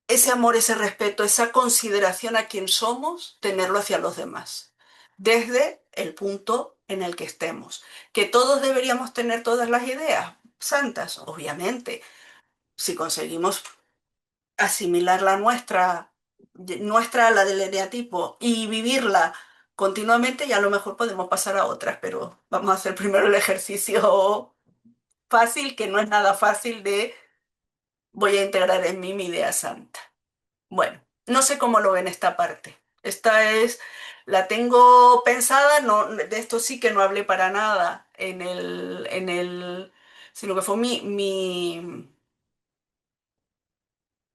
Ese amor, ese respeto, esa consideración a quien somos, tenerlo hacia los demás, desde el punto en el que estemos. Que todos deberíamos tener todas las ideas santas, obviamente. Si conseguimos asimilar nuestra a la del eneatipo y vivirla continuamente, ya a lo mejor podemos pasar a otras, pero vamos a hacer primero el ejercicio fácil, que no es nada fácil de voy a integrar en mí mi idea santa. Bueno, no sé cómo lo ven esta parte. La tengo pensada, no, de esto sí que no hablé para nada sino que fue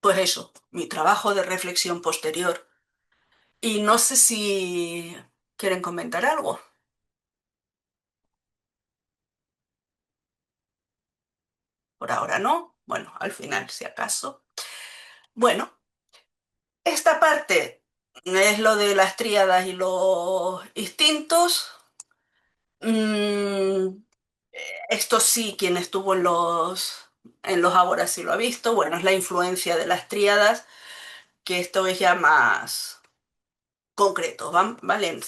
pues eso, mi trabajo de reflexión posterior. Y no sé si quieren comentar algo. Por ahora no. Bueno, al final, si acaso. Bueno, esta parte es lo de las tríadas y los instintos. Mm, esto sí, quien estuvo en los ágoras sí lo ha visto. Bueno, es la influencia de las tríadas, que esto es ya más concreto, ¿vale?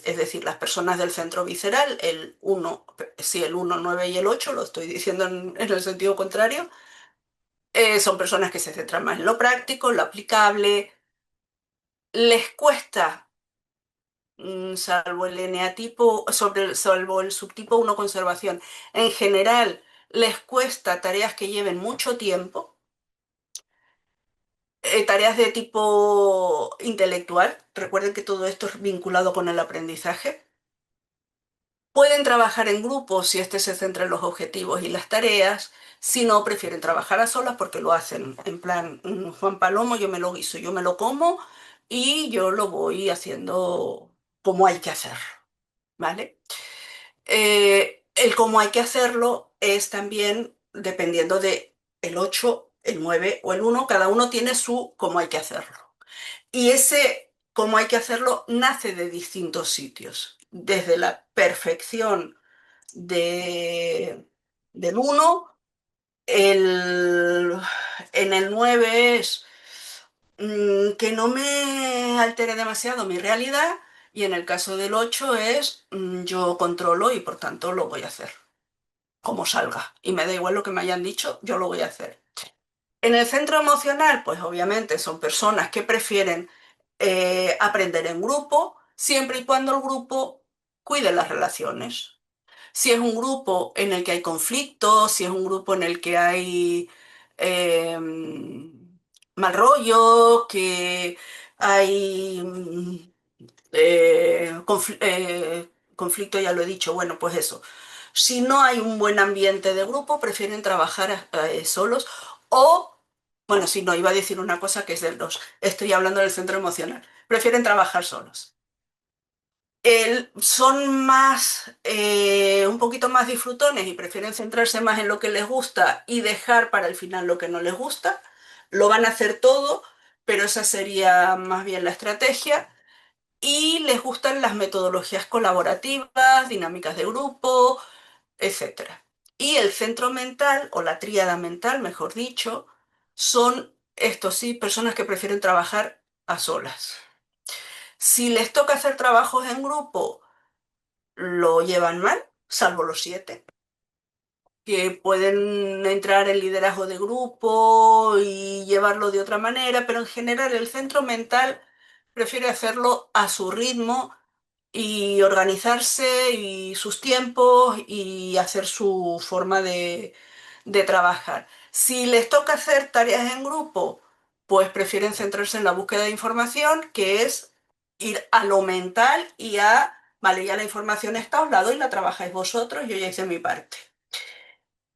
Es decir, las personas del centro visceral, el uno, sí, el uno, 9 y el 8, lo estoy diciendo en el sentido contrario, son personas que se centran más en lo práctico, en lo aplicable, les cuesta, salvo el eneatipo, salvo el subtipo uno conservación, en general les cuesta tareas que lleven mucho tiempo, tareas de tipo intelectual. Recuerden que todo esto es vinculado con el aprendizaje. Pueden trabajar en grupos si este se centra en los objetivos y las tareas. Si no, prefieren trabajar a solas porque lo hacen en plan, Juan Palomo, yo me lo guiso, yo me lo como y yo lo voy haciendo como hay que hacer, ¿vale? El cómo hay que hacerlo es también dependiendo de el 8, el 9 o el uno. Cada uno tiene su cómo hay que hacerlo. Y ese cómo hay que hacerlo nace de distintos sitios, desde la perfección de, del uno, el, en el 9 es que no me altere demasiado mi realidad, y en el caso del 8 es yo controlo y por tanto lo voy a hacer como salga. Y me da igual lo que me hayan dicho, yo lo voy a hacer. En el centro emocional, pues obviamente son personas que prefieren aprender en grupo, siempre y cuando el grupo cuide las relaciones. Si es un grupo en el que hay conflictos, si es un grupo en el que hay eh, mal rollo, que hay conflicto, ya lo he dicho, bueno, pues eso. Si no hay un buen ambiente de grupo, prefieren trabajar solos o, bueno, si no, iba a decir una cosa que es del 2. Estoy hablando del centro emocional, prefieren trabajar solos. Son más, un poquito más disfrutones y prefieren centrarse más en lo que les gusta y dejar para el final lo que no les gusta. Lo van a hacer todo, pero esa sería más bien la estrategia. Y les gustan las metodologías colaborativas, dinámicas de grupo, etcétera. Y el centro mental, o la tríada mental, mejor dicho, son, estos sí, personas que prefieren trabajar a solas. Si les toca hacer trabajos en grupo, lo llevan mal, salvo los 7, que pueden entrar en liderazgo de grupo y llevarlo de otra manera, pero en general el centro mental prefiere hacerlo a su ritmo y organizarse y sus tiempos y hacer su forma de trabajar. Si les toca hacer tareas en grupo, pues prefieren centrarse en la búsqueda de información, que es ir a lo mental y a, vale, ya la información está, os la doy, la trabajáis vosotros, yo ya hice mi parte.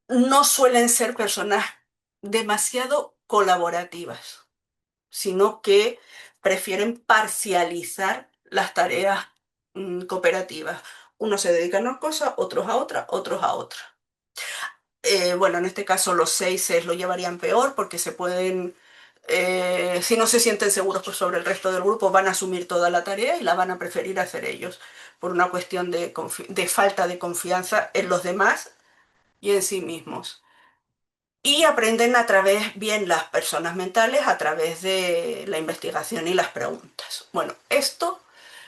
No suelen ser personas demasiado colaborativas, sino que prefieren parcializar las tareas cooperativas. Unos se dedican a una cosa, otros a otra, otros a otra. Bueno, en este caso los 6 lo llevarían peor porque se pueden, si no se sienten seguros pues, sobre el resto del grupo, van a asumir toda la tarea y la van a preferir hacer ellos por una cuestión de falta de confianza en los demás y en sí mismos. Y aprenden a través, bien las personas mentales, a través de la investigación y las preguntas. Bueno, esto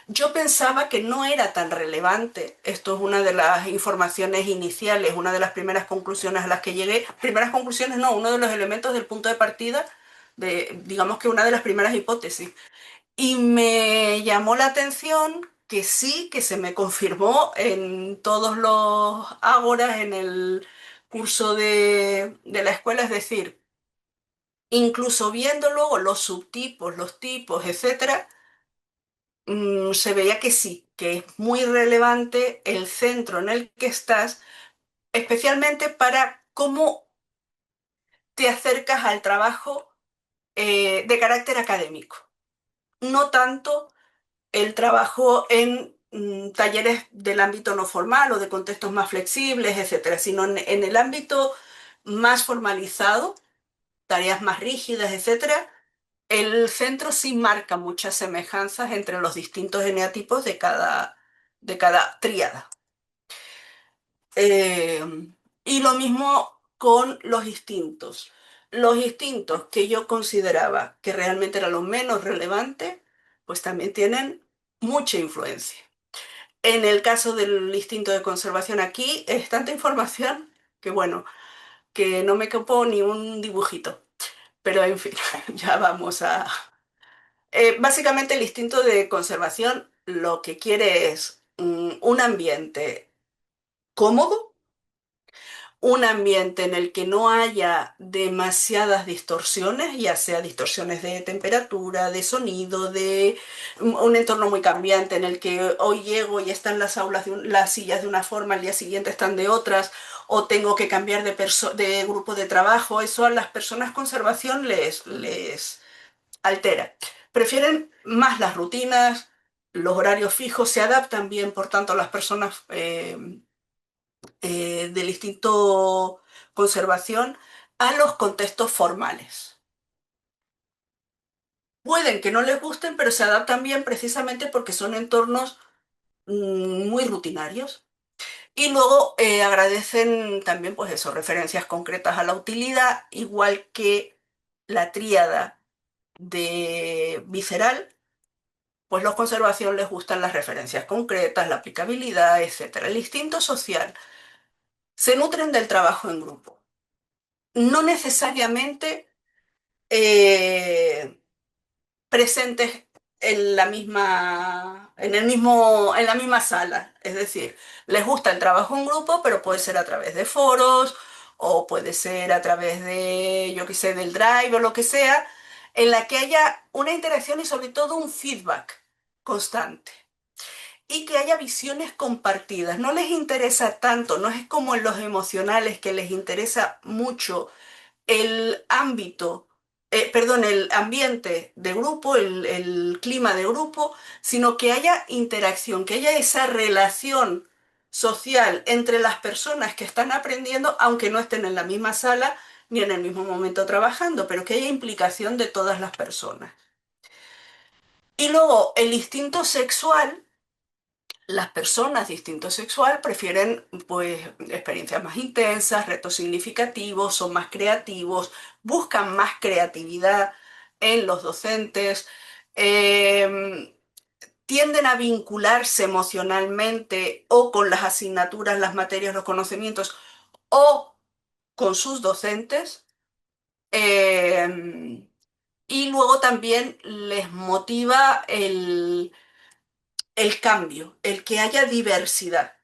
yo pensaba que no era tan relevante. Esto es una de las informaciones iniciales, una de las primeras conclusiones a las que llegué. Primeras conclusiones no, uno de los elementos del punto de partida, de, digamos que una de las primeras hipótesis. Y me llamó la atención que sí, que se me confirmó en todos los ágoras, en el curso de la escuela, es decir, incluso viendo luego los subtipos, los tipos, etcétera, se veía que sí, que es muy relevante el centro en el que estás, especialmente para cómo te acercas al trabajo de carácter académico. No tanto el trabajo en talleres del ámbito no formal o de contextos más flexibles, etcétera, sino en el ámbito más formalizado, tareas más rígidas, etcétera. El centro sí marca muchas semejanzas entre los distintos eneatipos de cada tríada. Eh, y lo mismo con los instintos. Los instintos que yo consideraba que realmente era lo menos relevante, pues también tienen mucha influencia. En el caso del instinto de conservación aquí es tanta información que bueno, que no me capó ni un dibujito. Pero en fin, ya vamos a... básicamente el instinto de conservación lo que quiere es un ambiente cómodo, un ambiente en el que no haya demasiadas distorsiones, ya sea distorsiones de temperatura, de sonido, de un entorno muy cambiante en el que hoy llego y están las aulas, las sillas de una forma, al día siguiente están de otras, o tengo que cambiar de grupo de trabajo. Eso a las personas conservación les altera. Prefieren más las rutinas, los horarios fijos, se adaptan bien, por tanto, las personas del instinto conservación a los contextos formales. Pueden que no les gusten, pero se adaptan bien precisamente porque son entornos muy rutinarios. Y luego agradecen también, pues eso, referencias concretas a la utilidad, igual que la tríada de visceral, pues los conservación les gustan las referencias concretas, la aplicabilidad, etcétera. El instinto social se nutren del trabajo en grupo. No necesariamente eh, presentes en la misma sala. Es decir, les gusta el trabajo en grupo, pero puede ser a través de foros o puede ser a través de, yo qué sé, del Drive o lo que sea, en la que haya una interacción y sobre todo un feedback constante. Y que haya visiones compartidas. No les interesa tanto, no es como en los emocionales que les interesa mucho el ámbito, perdón, el ambiente de grupo, el clima de grupo, sino que haya interacción, que haya esa relación social entre las personas que están aprendiendo, aunque no estén en la misma sala ni en el mismo momento trabajando, pero que haya implicación de todas las personas. Y luego el instinto sexual. Las personas de instinto sexual prefieren pues experiencias más intensas, retos significativos, son más creativos, buscan más creatividad en los docentes, tienden a vincularse emocionalmente o con las asignaturas, las materias, los conocimientos o con sus docentes. eh, y luego también les motiva el cambio, el que haya diversidad.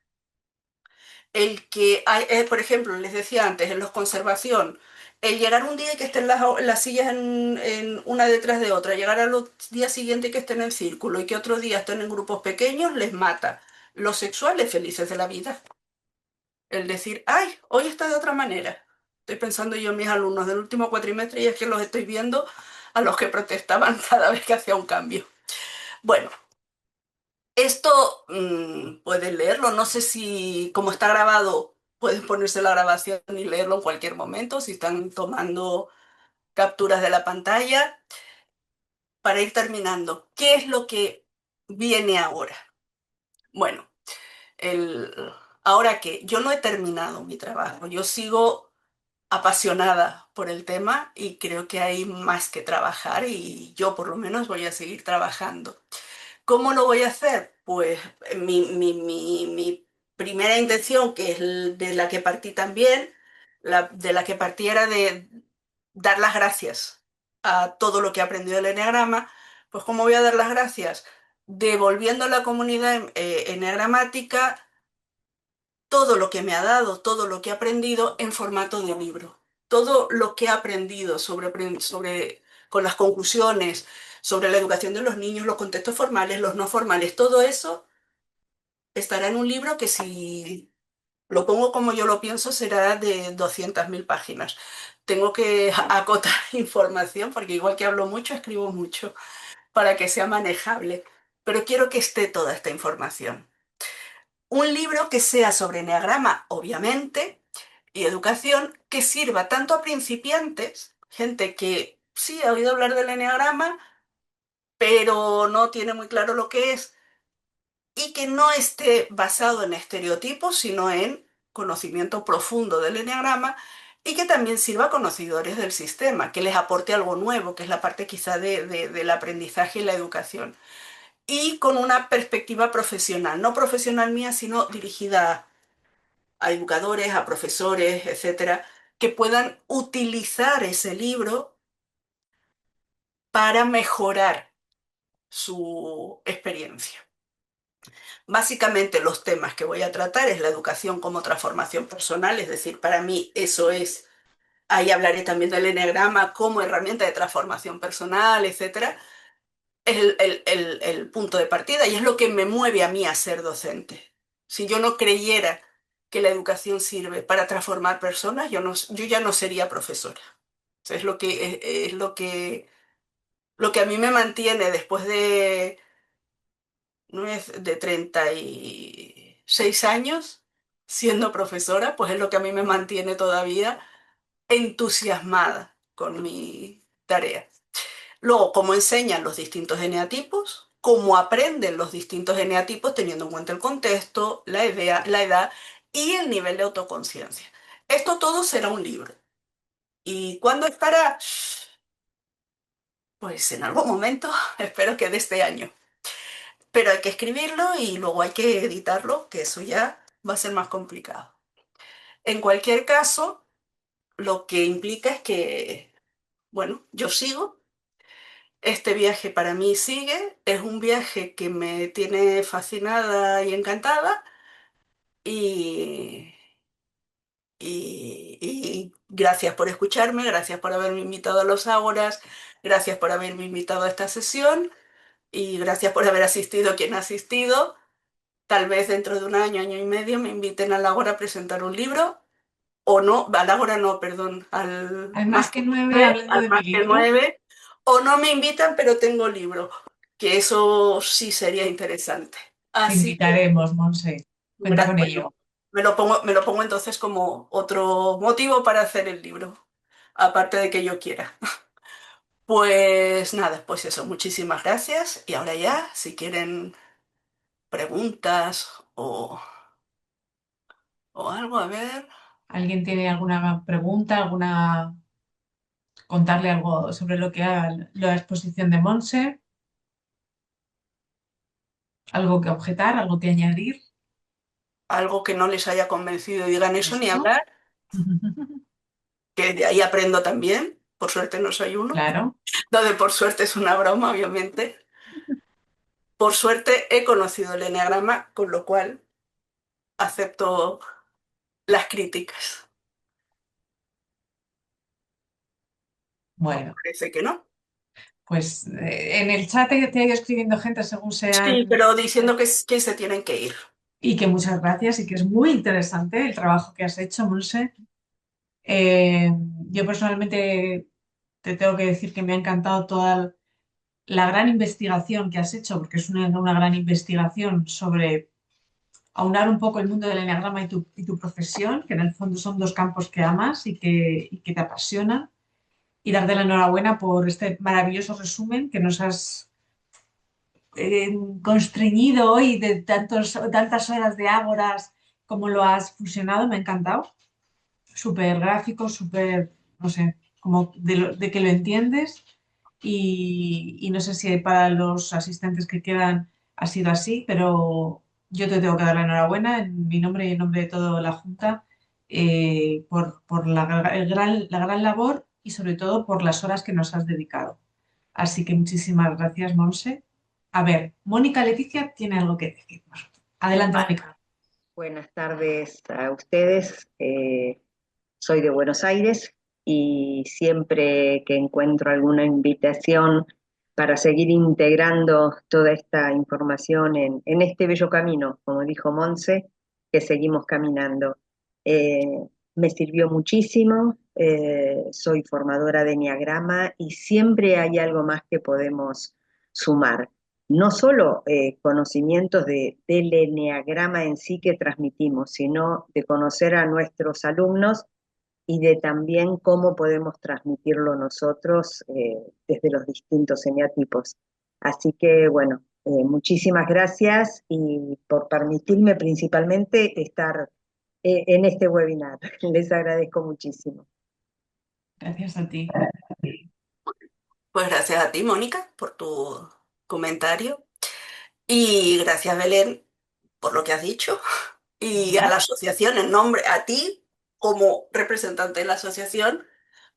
El que hay, por ejemplo, les decía antes, en los conservación, el llegar un día y que estén las sillas en una detrás de otra, llegar al día siguiente y que estén en círculo y que otro día estén en grupos pequeños, les mata. Los sexuales felices de la vida. El decir, ay, hoy está de otra manera. Estoy pensando yo en mis alumnos del último cuatrimestre y es que los estoy viendo a los que protestaban cada vez que hacía un cambio. Bueno, esto puedes leerlo, no sé si como está grabado, pueden ponerse la grabación y leerlo en cualquier momento, si están tomando capturas de la pantalla. Para ir terminando, ¿qué es lo que viene ahora? Bueno, el, ahora que yo no he terminado mi trabajo, yo sigo apasionada por el tema y creo que hay más que trabajar y yo por lo menos voy a seguir trabajando. ¿Cómo lo voy a hacer? Pues mi primera intención, que es de la que partí también, de la que partí era de dar las gracias a todo lo que he aprendido del eneagrama. Pues ¿cómo voy a dar las gracias? Devolviendo a la comunidad eneagramática todo lo que me ha dado, todo lo que he aprendido en formato de libro. Todo lo que he aprendido con las conclusiones, sobre la educación de los niños, los contextos formales, los no formales, todo eso estará en un libro que si lo pongo como yo lo pienso será de 200.000 páginas. Tengo que acotar información porque igual que hablo mucho, escribo mucho para que sea manejable, pero quiero que esté toda esta información. Un libro que sea sobre enneagrama, obviamente, y educación, que sirva tanto a principiantes, gente que sí, ha oído hablar del eneagrama, pero no tiene muy claro lo que es, y que no esté basado en estereotipos, sino en conocimiento profundo del eneagrama, y que también sirva a conocedores del sistema, que les aporte algo nuevo, que es la parte quizá del aprendizaje y la educación. Y con una perspectiva profesional, no profesional mía, sino dirigida a educadores, a profesores, etcétera, que puedan utilizar ese libro para mejorar su experiencia. Básicamente los temas que voy a tratar es la educación como transformación personal, es decir, para mí eso es, ahí hablaré también del eneagrama como herramienta de transformación personal, etcétera. Es el punto de partida y es lo que me mueve a mí a ser docente. Si yo no creyera que la educación sirve para transformar personas, yo ya no sería profesora. O sea, es lo que a mí me mantiene después de 36 años siendo profesora, pues es lo que a mí me mantiene todavía entusiasmada con mi tarea. Luego, cómo enseñan los distintos eneatipos, cómo aprenden los distintos eneatipos teniendo en cuenta el contexto, la edad y el nivel de autoconciencia. Esto todo será un libro. ¿Y cuándo estará? Pues en algún momento, espero que de este año. Pero hay que escribirlo y luego hay que editarlo, que eso ya va a ser más complicado. En cualquier caso, lo que implica es que, bueno, yo sigo. Este viaje para mí sigue, es un viaje que me tiene fascinada y encantada y, y gracias por escucharme, gracias por haberme invitado a los Ágoras, gracias por haberme invitado a esta sesión y gracias por haber asistido quien ha asistido. Tal vez dentro de un año, año y medio me inviten al Ágora a presentar un libro o no, al Ágora no, perdón, al Al Más más que que nueve, nueve, hablando al de mi Más que libro, nueve, o no me invitan, pero tengo libro, que eso sí sería interesante. te Así que, invitaremos, Monse. Cuenta con pues, ello. me lo pongo entonces como otro motivo para hacer el libro, aparte de que yo quiera. Pues nada, pues eso, muchísimas gracias. Y ahora ya, si quieren preguntas o algo, a ver. ¿Alguien tiene alguna pregunta, alguna contarle algo sobre lo que ha la exposición de Monse? ¿Algo que objetar, algo que añadir? Algo que no les haya convencido y digan eso ni ¿Eso? hablar, que de ahí aprendo también. Por suerte no soy uno. Claro. Lo de por suerte es una broma, obviamente. Por suerte he conocido el enneagrama, con lo cual acepto las críticas. Pues Bueno, parece que no. pues en el chat te ha ido escribiendo gente según Sí, sean. pero diciendo que se tienen que ir. Y que muchas gracias y que es muy interesante el trabajo que has hecho, Monse. Yo personalmente te tengo que decir que me ha encantado toda la gran investigación que has hecho, porque es una gran investigación sobre aunar un poco el mundo del eneagrama y tu profesión, que en el fondo son dos campos que amas y que te apasionan. Y darte la enhorabuena por este maravilloso resumen que nos has constreñido hoy de tantas horas de ágoras, como lo has fusionado, me ha encantado. Súper gráfico, súper, no sé, como de que lo entiendes y no sé si para los asistentes que quedan ha sido así, pero yo te tengo que dar la enhorabuena en mi nombre y en nombre de toda la Junta por la gran labor y sobre todo por las horas que nos has dedicado. Así que muchísimas gracias, Monse. A ver, Mónica Leticia tiene algo que decirnos. Adelante, Vale. Mónica. Buenas tardes a ustedes. Soy de Buenos Aires y siempre que encuentro alguna invitación para seguir integrando toda esta información en este bello camino, como dijo Monse, que seguimos caminando. Eh, Me sirvió muchísimo, soy formadora de Enneagrama y siempre hay algo más que podemos sumar. No solo conocimientos del Enneagrama en sí que transmitimos, sino de conocer a nuestros alumnos y de también cómo podemos transmitirlo nosotros desde los distintos eneatipos. Así que bueno, muchísimas gracias y por permitirme principalmente estar en este webinar. Les agradezco muchísimo. Gracias a ti. Pues gracias a ti, Mónica, por tu comentario. Y gracias, Belén, por lo que has dicho. Y a la asociación, en nombre, a ti como representante de la asociación,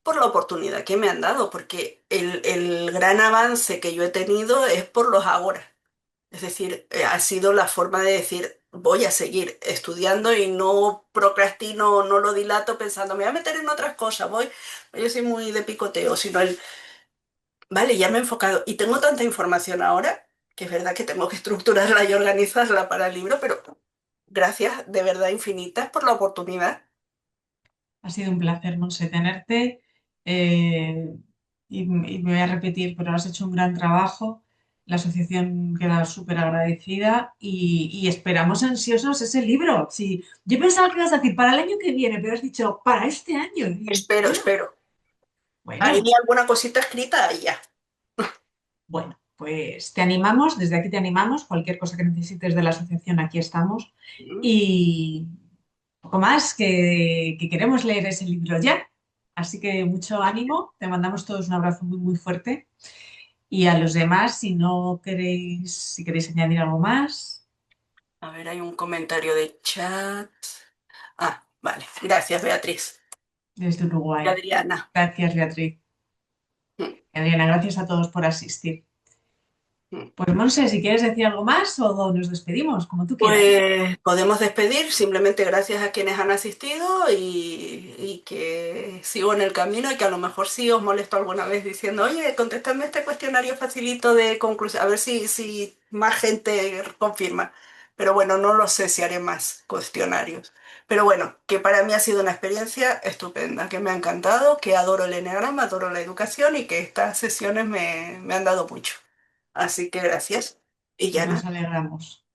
por la oportunidad que me han dado, porque el gran avance que yo he tenido es por los ahora. Es decir, ha sido la forma de decir, voy a seguir estudiando y no procrastino, no lo dilato pensando, me voy a meter en otras cosas, yo soy muy de picoteo, sino vale, ya me he enfocado y tengo tanta información ahora, que es verdad que tengo que estructurarla y organizarla para el libro, pero gracias de verdad infinitas por la oportunidad. Ha sido un placer, Monse, tenerte. eh, y me voy a repetir, pero has hecho un gran trabajo. La asociación queda súper agradecida y esperamos ansiosos ese libro. Sí, yo pensaba que ibas a decir para el año que viene, pero has dicho para este año. Y, Espero, bueno, espero. Ahí bueno, alguna cosita escrita y ya. bueno, pues te animamos, desde aquí te animamos. Cualquier cosa que necesites de la asociación, aquí estamos. Y poco más que queremos leer ese libro ya. Así que mucho ánimo, te mandamos todos un abrazo muy, muy fuerte. Y a los demás, si no queréis, si queréis añadir algo más, A ver, hay un comentario de chat. Ah, vale. Gracias, Beatriz. desde Y Uruguay. Adriana. Gracias, Beatriz. Mm, Adriana, gracias a todos por asistir. mm. Pues Monse, si quieres decir algo más o nos despedimos, como tú quieras. Pues podemos despedir, simplemente gracias a quienes han asistido y que sigo en el camino y que a lo mejor sí os molesto alguna vez diciendo, oye, contestadme este cuestionario facilito de conclusión, a ver si más gente confirma. Pero bueno, no lo sé si haré más cuestionarios. Pero bueno, que para mí ha sido una experiencia estupenda, que me ha encantado, que adoro el eneagrama, adoro la educación y que estas sesiones me han dado mucho. Así que gracias. Y ya Nos nada. alegramos.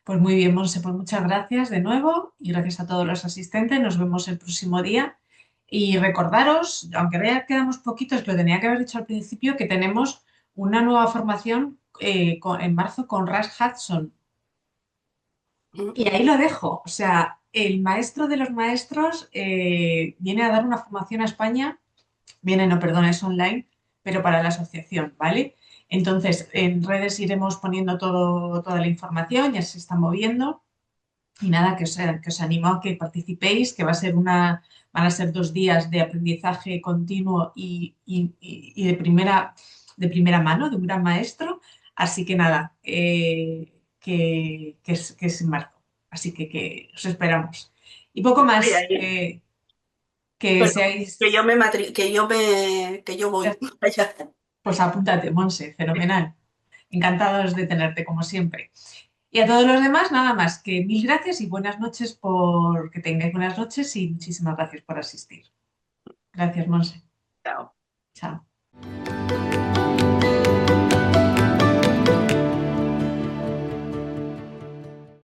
Pues muy bien, Monse, pues muchas gracias de nuevo y gracias a todos los asistentes. Nos vemos el próximo día. Y recordaros, aunque ya quedamos poquitos, que lo tenía que haber dicho al principio, que tenemos una nueva formación en marzo con Russ Hudson. Mm, Y ahí lo dejo. O sea, el maestro de los maestros viene a dar una formación a España, viene, no, perdón, es online, pero para la asociación, ¿vale? Entonces, en redes iremos poniendo toda la información, ya se está moviendo. Y nada, que os animo a que participéis, que van a ser 2 días de aprendizaje continuo y de primera mano, de un gran maestro. Así que nada, que es en marzo. Así que os esperamos. Y poco voy a más, ir. que Pero seáis, que yo voy allá. pues apúntate, Monse, fenomenal. Encantados de tenerte como siempre. Y a todos los demás, nada más que mil gracias y buenas noches por que tengáis buenas noches y muchísimas gracias por asistir. Gracias, Monse. Chao. Chao.